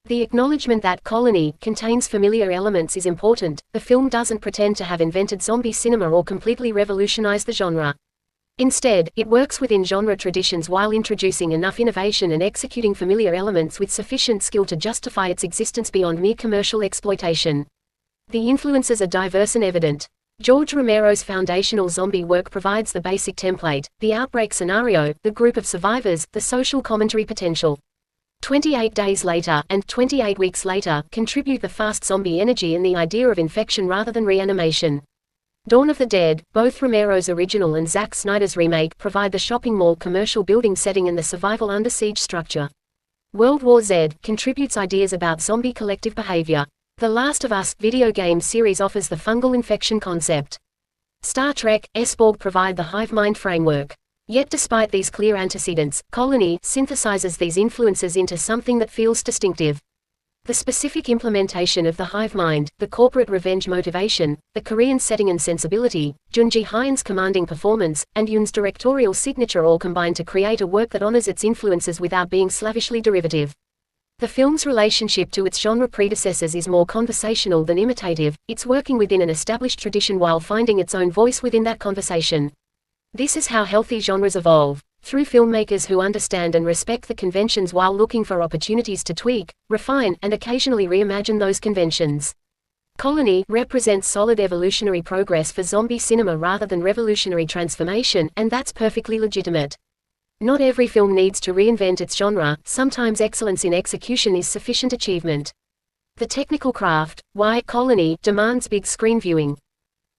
The acknowledgement that Colony contains familiar elements is important. The film doesn't pretend to have invented zombie cinema or completely revolutionized the genre. Instead, it works within genre traditions while introducing enough innovation and executing familiar elements with sufficient skill to justify its existence beyond mere commercial exploitation. The influences are diverse and evident. George Romero's foundational zombie work provides the basic template, the outbreak scenario, the group of survivors, the social commentary potential. 28 Days Later and 28 Weeks Later contribute the fast zombie energy and the idea of infection rather than reanimation. Dawn of the Dead, both Romero's original and Zack Snyder's remake, provide the shopping mall commercial building setting and the survival under siege structure. World War Z contributes ideas about zombie collective behavior. The Last of Us video game series offers the fungal infection concept. Star Trek, Borg provide the hive-mind framework. Yet despite these clear antecedents, Colony synthesizes these influences into something that feels distinctive. The specific implementation of the hive mind, the corporate revenge motivation, the Korean setting and sensibility, Jun Ji-Hyun's commanding performance, and Yoon's directorial signature all combine to create a work that honors its influences without being slavishly derivative. The film's relationship to its genre predecessors is more conversational than imitative. It's working within an established tradition while finding its own voice within that conversation. This is how healthy genres evolve, through filmmakers who understand and respect the conventions while looking for opportunities to tweak, refine, and occasionally reimagine those conventions. Colony represents solid evolutionary progress for zombie cinema rather than revolutionary transformation, and that's perfectly legitimate. Not every film needs to reinvent its genre, sometimes excellence in execution is sufficient achievement. The technical craft, why Colony, demands big screen viewing.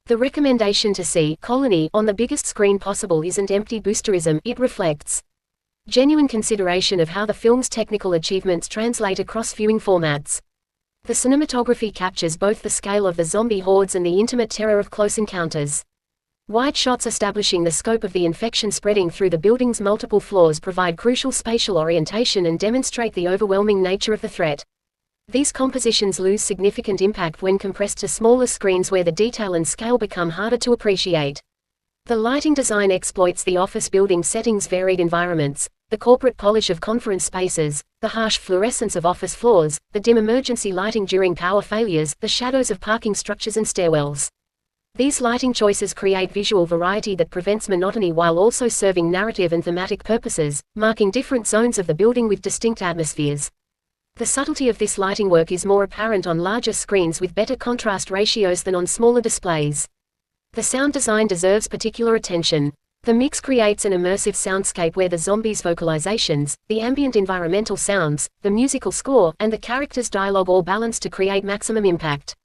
The recommendation to see Colony on the biggest screen possible isn't empty boosterism, it reflects genuine consideration of how the film's technical achievements translate across viewing formats. The cinematography captures both the scale of the zombie hordes and the intimate terror of close encounters. Wide shots establishing the scope of the infection spreading through the building's multiple floors provide crucial spatial orientation and demonstrate the overwhelming nature of the threat. These compositions lose significant impact when compressed to smaller screens where the detail and scale become harder to appreciate. The lighting design exploits the office building setting's varied environments, the corporate polish of conference spaces, the harsh fluorescence of office floors, the dim emergency lighting during power failures, the shadows of parking structures and stairwells. These lighting choices create visual variety that prevents monotony while also serving narrative and thematic purposes, marking different zones of the building with distinct atmospheres. The subtlety of this lighting work is more apparent on larger screens with better contrast ratios than on smaller displays. The sound design deserves particular attention. The mix creates an immersive soundscape where the zombies' vocalizations, the ambient environmental sounds, the musical score, and the characters' dialogue all balance to create maximum impact.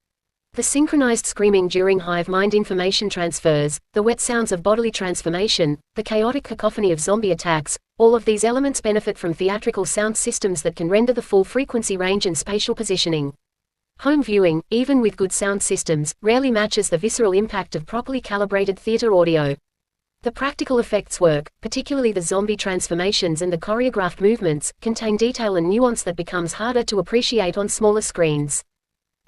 The synchronized screaming during hive-mind information transfers, the wet sounds of bodily transformation, the chaotic cacophony of zombie attacks, all of these elements benefit from theatrical sound systems that can render the full frequency range and spatial positioning. Home viewing, even with good sound systems, rarely matches the visceral impact of properly calibrated theater audio. The practical effects work, particularly the zombie transformations and the choreographed movements, contain detail and nuance that becomes harder to appreciate on smaller screens.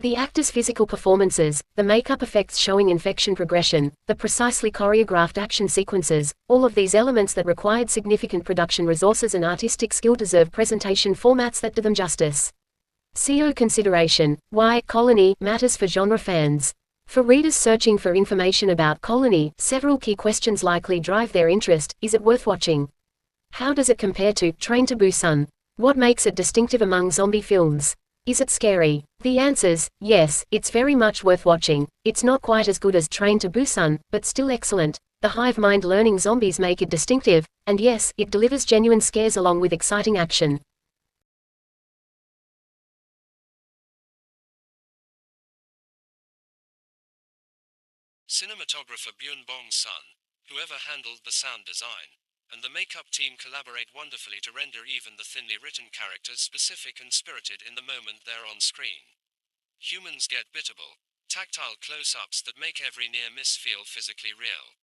The actors' physical performances, the makeup effects showing infection progression, the precisely choreographed action sequences, all of these elements that required significant production resources and artistic skill deserve presentation formats that do them justice. SEO consideration. Why Colony matters for genre fans. For readers searching for information about Colony, several key questions likely drive their interest. Is it worth watching? How does it compare to Train to Busan? What makes it distinctive among zombie films? Is it scary? The answer's yes, it's very much worth watching. It's not quite as good as Train to Busan, but still excellent. The hive-mind learning zombies make it distinctive, and yes, it delivers genuine scares along with exciting action. Cinematographer Byun Bong-sun, whoever handled the sound design, and the makeup team collaborate wonderfully to render even the thinly written characters specific and spirited in the moment they're on screen. Humans get bittable, tactile close-ups that make every near miss feel physically real.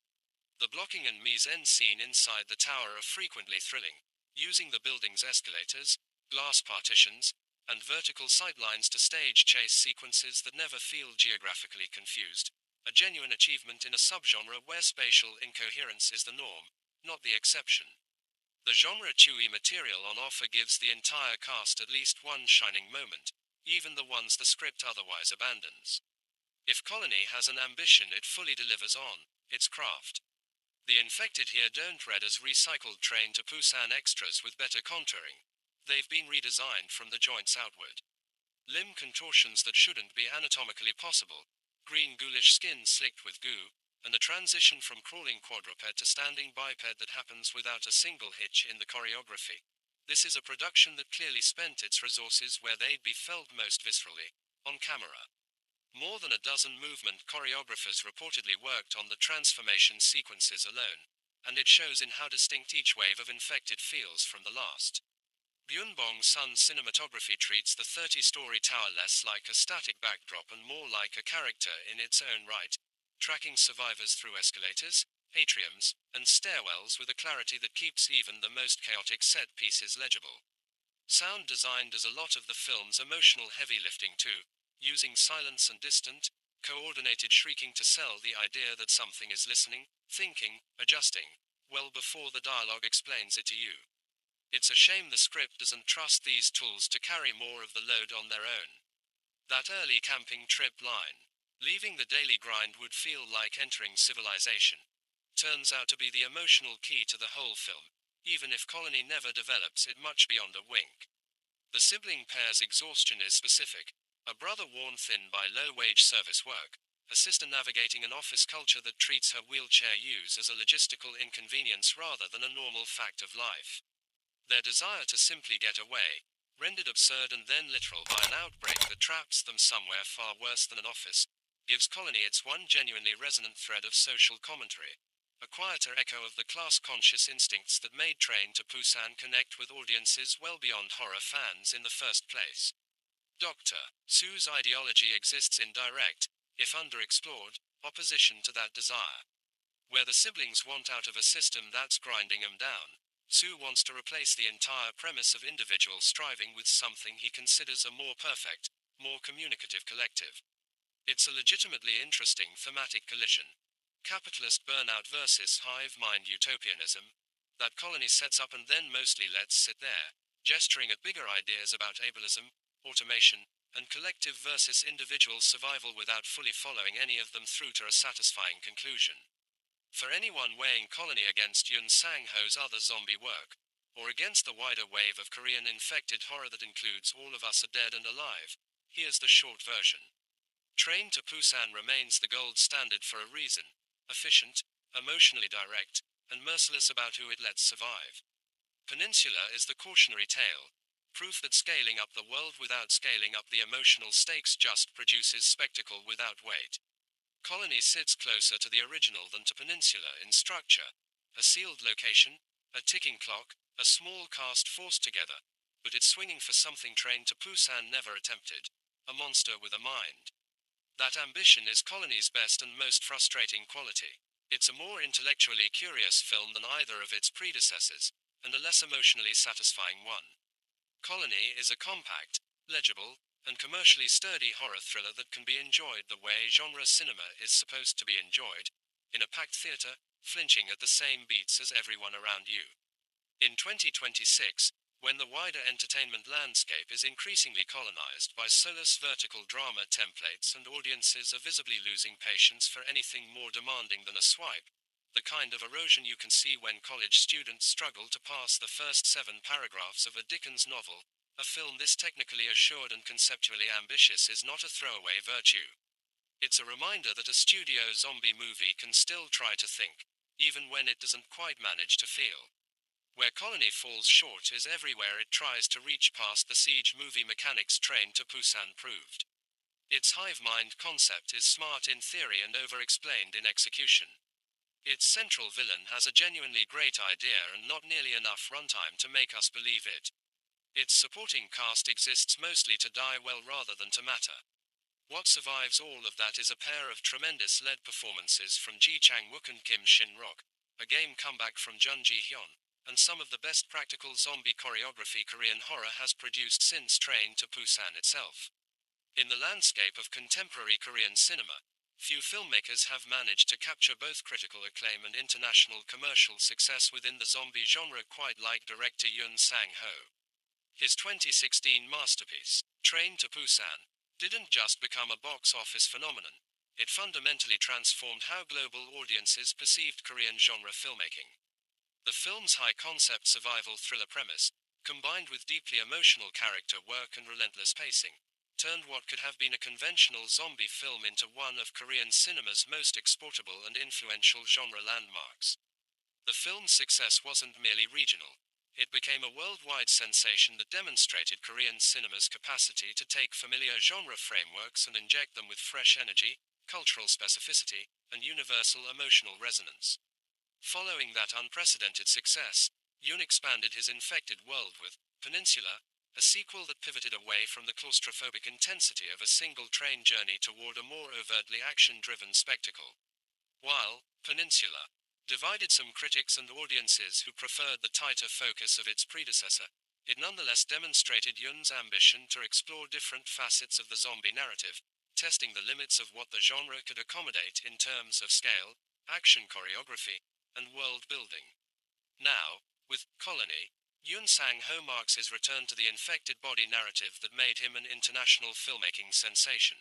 The blocking and mise-en scene inside the tower are frequently thrilling, using the building's escalators, glass partitions, and vertical sightlines to stage chase sequences that never feel geographically confused. A genuine achievement in a subgenre where spatial incoherence is the norm, not the exception. The genre-chewy material on offer gives the entire cast at least one shining moment, even the ones the script otherwise abandons. If Colony has an ambition, it fully delivers on its craft. The infected here don't read as recycled Train to Busan extras with better contouring. They've been redesigned from the joints outward. Limb contortions that shouldn't be anatomically possible, green ghoulish skin slicked with goo, and the transition from crawling quadruped to standing biped that happens without a single hitch in the choreography. This is a production that clearly spent its resources where they'd be felt most viscerally, on camera. More than a dozen movement choreographers reportedly worked on the transformation sequences alone, and it shows in how distinct each wave of infected feels from the last. Byun Bong-sun's cinematography treats the 30-story tower less like a static backdrop and more like a character in its own right, tracking survivors through escalators, atriums, and stairwells with a clarity that keeps even the most chaotic set pieces legible. Sound design does a lot of the film's emotional heavy lifting too, using silence and distant, coordinated shrieking to sell the idea that something is listening, thinking, adjusting, well before the dialogue explains it to you. It's a shame the script doesn't trust these tools to carry more of the load on their own. That early camping trip line, leaving the daily grind would feel like entering civilization, turns out to be the emotional key to the whole film, even if Colony never develops it much beyond a wink. The sibling pair's exhaustion is specific, a brother worn thin by low-wage service work, a sister navigating an office culture that treats her wheelchair use as a logistical inconvenience rather than a normal fact of life. Their desire to simply get away, rendered absurd and then literal by an outbreak that traps them somewhere far worse than an office, gives Colony its one genuinely resonant thread of social commentary, a quieter echo of the class-conscious instincts that made Train to Busan connect with audiences well beyond horror fans in the first place. Dr. Suh's ideology exists in direct, if underexplored, opposition to that desire. Where the siblings want out of a system that's grinding them down, Suh wants to replace the entire premise of individuals striving with something he considers a more perfect, more communicative collective. It's a legitimately interesting thematic collision. Capitalist burnout versus hive-mind utopianism, that Colony sets up and then mostly lets sit there, gesturing at bigger ideas about ableism, automation, and collective versus individual survival without fully following any of them through to a satisfying conclusion. For anyone weighing Colony against Yeon Sang-ho's other zombie work, or against the wider wave of Korean infected horror that includes All of Us Are Dead and Alive, here's the short version. Train to Busan remains the gold standard for a reason, efficient, emotionally direct, and merciless about who it lets survive. Peninsula is the cautionary tale, proof that scaling up the world without scaling up the emotional stakes just produces spectacle without weight. Colony sits closer to the original than to Peninsula in structure, a sealed location, a ticking clock, a small cast forced together, but it's swinging for something Train to Busan never attempted, a monster with a mind. That ambition is Colony's best and most frustrating quality. It's a more intellectually curious film than either of its predecessors, and a less emotionally satisfying one. Colony is a compact, legible, and commercially sturdy horror thriller that can be enjoyed the way genre cinema is supposed to be enjoyed, in a packed theater, flinching at the same beats as everyone around you. In 2026, When the wider entertainment landscape is increasingly colonized by soulless vertical drama templates and audiences are visibly losing patience for anything more demanding than a swipe, the kind of erosion you can see when college students struggle to pass the first 7 paragraphs of a Dickens novel, a film this technically assured and conceptually ambitious is not a throwaway virtue. It's a reminder that a studio zombie movie can still try to think, even when it doesn't quite manage to feel. Where Colony falls short is everywhere it tries to reach past the siege movie mechanics Train to Busan proved. Its hive-mind concept is smart in theory and over-explained in execution. Its central villain has a genuinely great idea and not nearly enough runtime to make us believe it. Its supporting cast exists mostly to die well rather than to matter. What survives all of that is a pair of tremendous lead performances from Ji-Chang Wook and Shin-Rock, a game comeback from Jun Ji-Hyun, and some of the best practical zombie choreography Korean horror has produced since Train to Busan itself. In the landscape of contemporary Korean cinema, few filmmakers have managed to capture both critical acclaim and international commercial success within the zombie genre quite like director Yeon Sang-ho. His 2016 masterpiece, Train to Busan, didn't just become a box office phenomenon, it fundamentally transformed how global audiences perceived Korean genre filmmaking. The film's high-concept survival thriller premise, combined with deeply emotional character work and relentless pacing, turned what could have been a conventional zombie film into one of Korean cinema's most exportable and influential genre landmarks. The film's success wasn't merely regional. It became a worldwide sensation that demonstrated Korean cinema's capacity to take familiar genre frameworks and inject them with fresh energy, cultural specificity, and universal emotional resonance. Following that unprecedented success, Yoon expanded his infected world with Peninsula, a sequel that pivoted away from the claustrophobic intensity of a single train journey toward a more overtly action-driven spectacle. While Peninsula divided some critics and audiences who preferred the tighter focus of its predecessor, it nonetheless demonstrated Yoon's ambition to explore different facets of the zombie narrative, testing the limits of what the genre could accommodate in terms of scale, action choreography, and world building. Now, with Colony, Yeon Sang-ho marks his return to the infected body narrative that made him an international filmmaking sensation.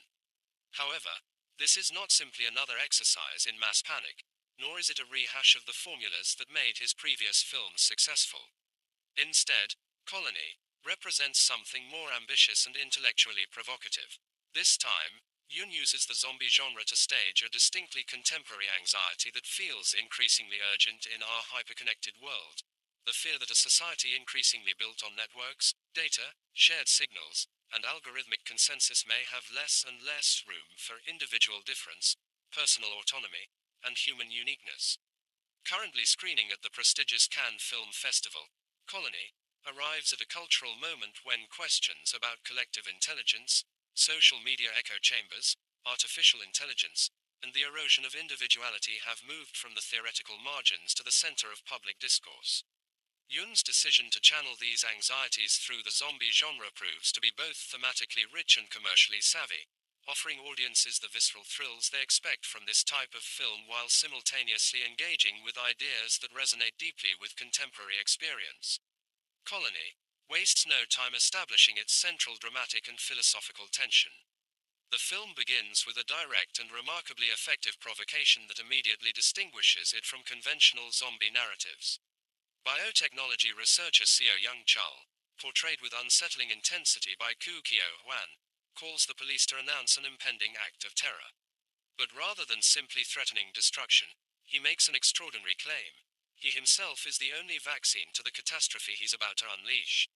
However, this is not simply another exercise in mass panic, nor is it a rehash of the formulas that made his previous films successful. Instead, Colony represents something more ambitious and intellectually provocative. This time, Yoon uses the zombie genre to stage a distinctly contemporary anxiety that feels increasingly urgent in our hyperconnected world. The fear that a society increasingly built on networks, data, shared signals, and algorithmic consensus may have less and less room for individual difference, personal autonomy, and human uniqueness. Currently screening at the prestigious Cannes Film Festival, Colony arrives at a cultural moment when questions about collective intelligence, social media echo chambers, artificial intelligence, and the erosion of individuality have moved from the theoretical margins to the center of public discourse. Yoon's decision to channel these anxieties through the zombie genre proves to be both thematically rich and commercially savvy, offering audiences the visceral thrills they expect from this type of film while simultaneously engaging with ideas that resonate deeply with contemporary experience. Colony wastes no time establishing its central dramatic and philosophical tension. The film begins with a direct and remarkably effective provocation that immediately distinguishes it from conventional zombie narratives. Biotechnology researcher Suh Young-chul, portrayed with unsettling intensity by Koo Kyo-hwan, calls the police to announce an impending act of terror. But rather than simply threatening destruction, he makes an extraordinary claim. He himself is the only vaccine to the catastrophe he's about to unleash.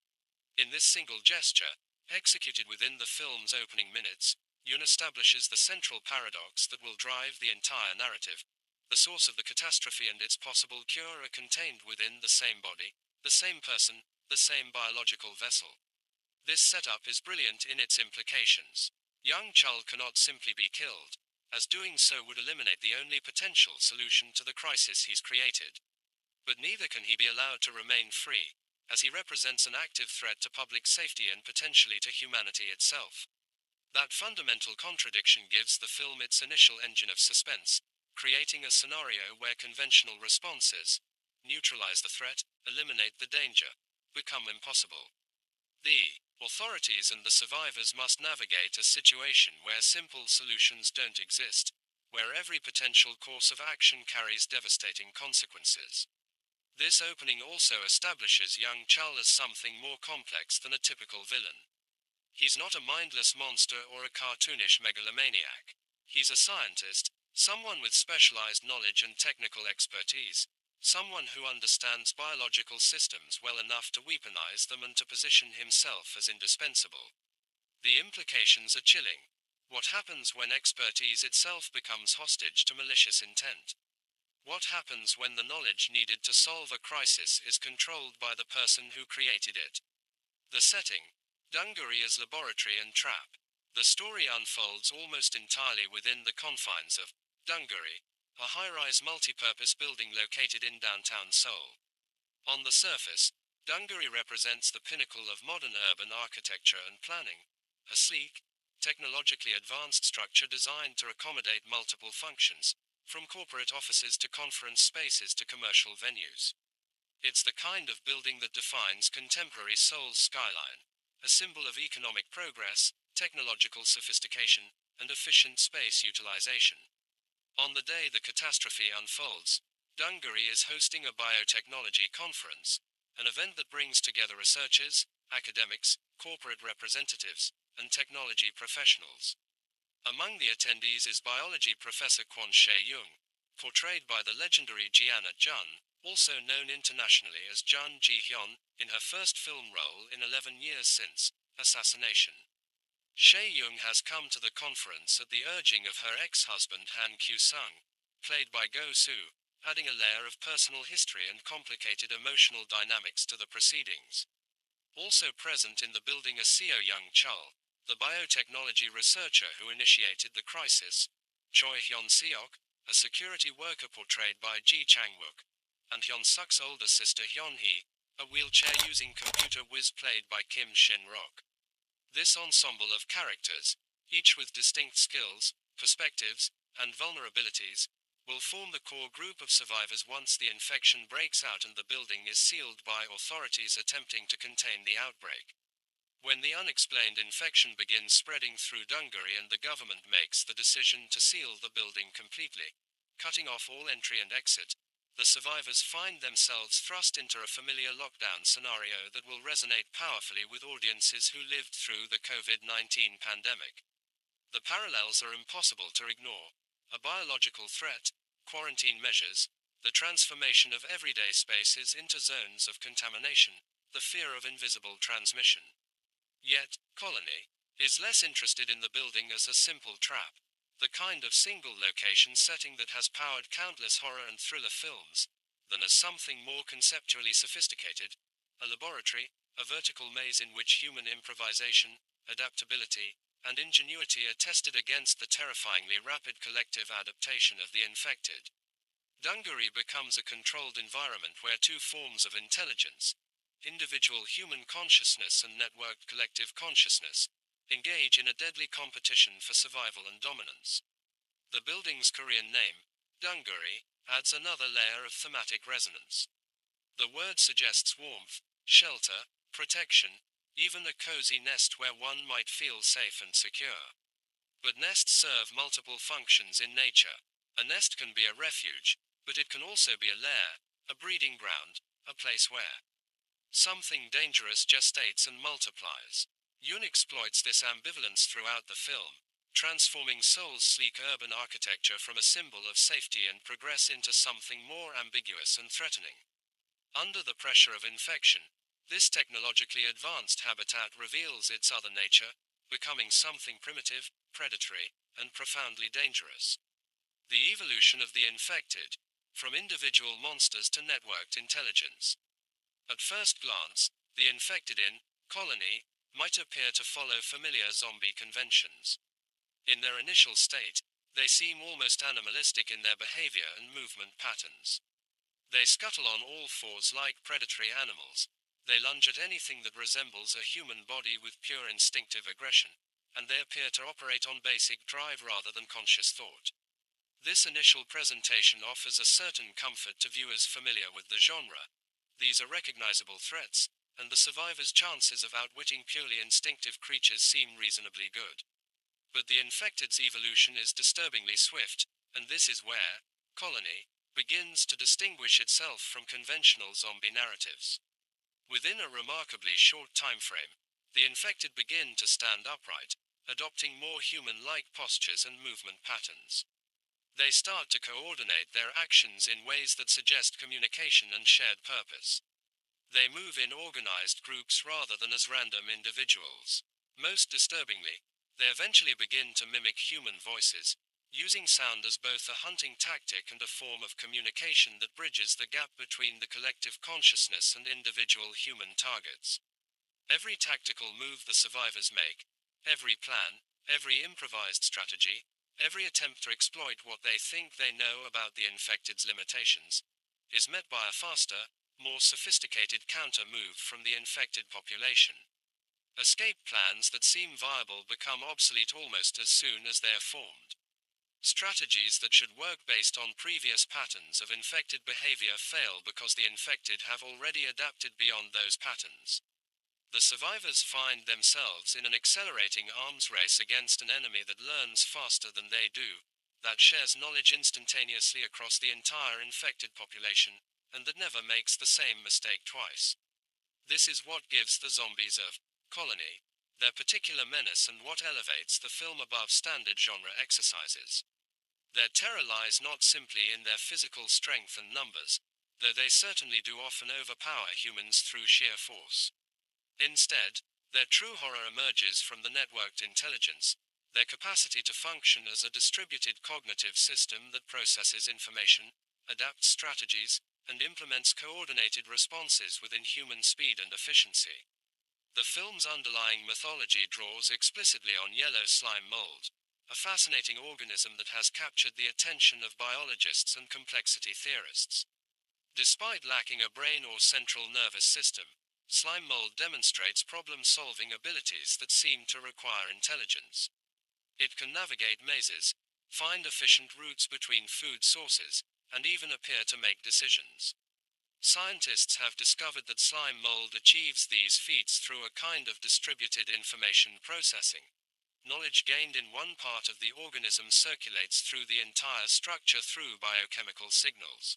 In this single gesture, executed within the film's opening minutes, Yoon establishes the central paradox that will drive the entire narrative. The source of the catastrophe and its possible cure are contained within the same body, the same person, the same biological vessel. This setup is brilliant in its implications. Young-chul cannot simply be killed, as doing so would eliminate the only potential solution to the crisis he's created. But neither can he be allowed to remain free, as he represents an active threat to public safety and potentially to humanity itself. That fundamental contradiction gives the film its initial engine of suspense, creating a scenario where conventional responses neutralize the threat, eliminate the danger, become impossible. The authorities and the survivors must navigate a situation where simple solutions don't exist, where every potential course of action carries devastating consequences. This opening also establishes Young-chul as something more complex than a typical villain. He's not a mindless monster or a cartoonish megalomaniac. He's a scientist, someone with specialized knowledge and technical expertise, someone who understands biological systems well enough to weaponize them and to position himself as indispensable. The implications are chilling. What happens when expertise itself becomes hostage to malicious intent? What happens when the knowledge needed to solve a crisis is controlled by the person who created it? The setting: Dungari laboratory and trap. The story unfolds almost entirely within the confines of Dungari, a high-rise multi-purpose building located in downtown Seoul. On the surface, Dungari represents the pinnacle of modern urban architecture and planning, a sleek, technologically advanced structure designed to accommodate multiple functions, from corporate offices to conference spaces to commercial venues. It's the kind of building that defines contemporary Seoul's skyline, a symbol of economic progress, technological sophistication, and efficient space utilization. On the day the catastrophe unfolds, Dungari is hosting a biotechnology conference, an event that brings together researchers, academics, corporate representatives, and technology professionals. Among the attendees is biology professor Kwon Shae-young, portrayed by the legendary Jeanna Jun, also known internationally as Jun Ji-Hyun, in her first film role in 11 years since Assassination. Shae-young has come to the conference at the urging of her ex-husband Han Kyu-sung, played by Go Soo, adding a layer of personal history and complicated emotional dynamics to the proceedings. Also present in the building are Suh Young-chul, the biotechnology researcher who initiated the crisis, Choi Hyun-seok, a security worker portrayed by Ji-Chang Wook, and Hyun-suk's older sister Hyun-hee, a wheelchair-using computer whiz played by Shin-Rock. This ensemble of characters, each with distinct skills, perspectives, and vulnerabilities, will form the core group of survivors once the infection breaks out and the building is sealed by authorities attempting to contain the outbreak. When the unexplained infection begins spreading through Dungari and the government makes the decision to seal the building completely, cutting off all entry and exit, the survivors find themselves thrust into a familiar lockdown scenario that will resonate powerfully with audiences who lived through the COVID-19 pandemic. The parallels are impossible to ignore: a biological threat, quarantine measures, the transformation of everyday spaces into zones of contamination, the fear of invisible transmission. Yet, Colony is less interested in the building as a simple trap, the kind of single-location setting that has powered countless horror and thriller films, than as something more conceptually sophisticated: a laboratory, a vertical maze in which human improvisation, adaptability, and ingenuity are tested against the terrifyingly rapid collective adaptation of the infected. Dungari becomes a controlled environment where two forms of intelligence, individual human consciousness and networked collective consciousness, engage in a deadly competition for survival and dominance. The building's Korean name, Dungari, adds another layer of thematic resonance. The word suggests warmth, shelter, protection, even a cozy nest where one might feel safe and secure. But nests serve multiple functions in nature. A nest can be a refuge, but it can also be a lair, a breeding ground, a place where something dangerous gestates and multiplies. Yoon exploits this ambivalence throughout the film, transforming Seoul's sleek urban architecture from a symbol of safety and progress into something more ambiguous and threatening. Under the pressure of infection, this technologically advanced habitat reveals its other nature, becoming something primitive, predatory, and profoundly dangerous. The evolution of the infected, from individual monsters to networked intelligence. At first glance, the infected in Colony might appear to follow familiar zombie conventions. In their initial state, they seem almost animalistic in their behavior and movement patterns. They scuttle on all fours like predatory animals. They lunge at anything that resembles a human body with pure instinctive aggression, and they appear to operate on basic drive rather than conscious thought. This initial presentation offers a certain comfort to viewers familiar with the genre. These are recognizable threats, and the survivors' chances of outwitting purely instinctive creatures seem reasonably good. But the infected's evolution is disturbingly swift, and this is where Colony begins to distinguish itself from conventional zombie narratives. Within a remarkably short time frame, the infected begin to stand upright, adopting more human-like postures and movement patterns. They start to coordinate their actions in ways that suggest communication and shared purpose. They move in organized groups rather than as random individuals. Most disturbingly, they eventually begin to mimic human voices, using sound as both a hunting tactic and a form of communication that bridges the gap between the collective consciousness and individual human targets. Every tactical move the survivors make, every plan, every improvised strategy, every attempt to exploit what they think they know about the infected's limitations, is met by a faster, more sophisticated counter-move from the infected population. Escape plans that seem viable become obsolete almost as soon as they are formed. Strategies that should work based on previous patterns of infected behavior fail because the infected have already adapted beyond those patterns. The survivors find themselves in an accelerating arms race against an enemy that learns faster than they do, that shares knowledge instantaneously across the entire infected population, and that never makes the same mistake twice. This is what gives the zombies of Colony their particular menace and what elevates the film above standard genre exercises. Their terror lies not simply in their physical strength and numbers, though they certainly do often overpower humans through sheer force. Instead, their true horror emerges from the networked intelligence, their capacity to function as a distributed cognitive system that processes information, adapts strategies, and implements coordinated responses within human speed and efficiency. The film's underlying mythology draws explicitly on yellow slime mold, a fascinating organism that has captured the attention of biologists and complexity theorists. Despite lacking a brain or central nervous system, slime mold demonstrates problem-solving abilities that seem to require intelligence. It can navigate mazes, find efficient routes between food sources, and even appear to make decisions. Scientists have discovered that slime mold achieves these feats through a kind of distributed information processing. Knowledge gained in one part of the organism circulates through the entire structure through biochemical signals.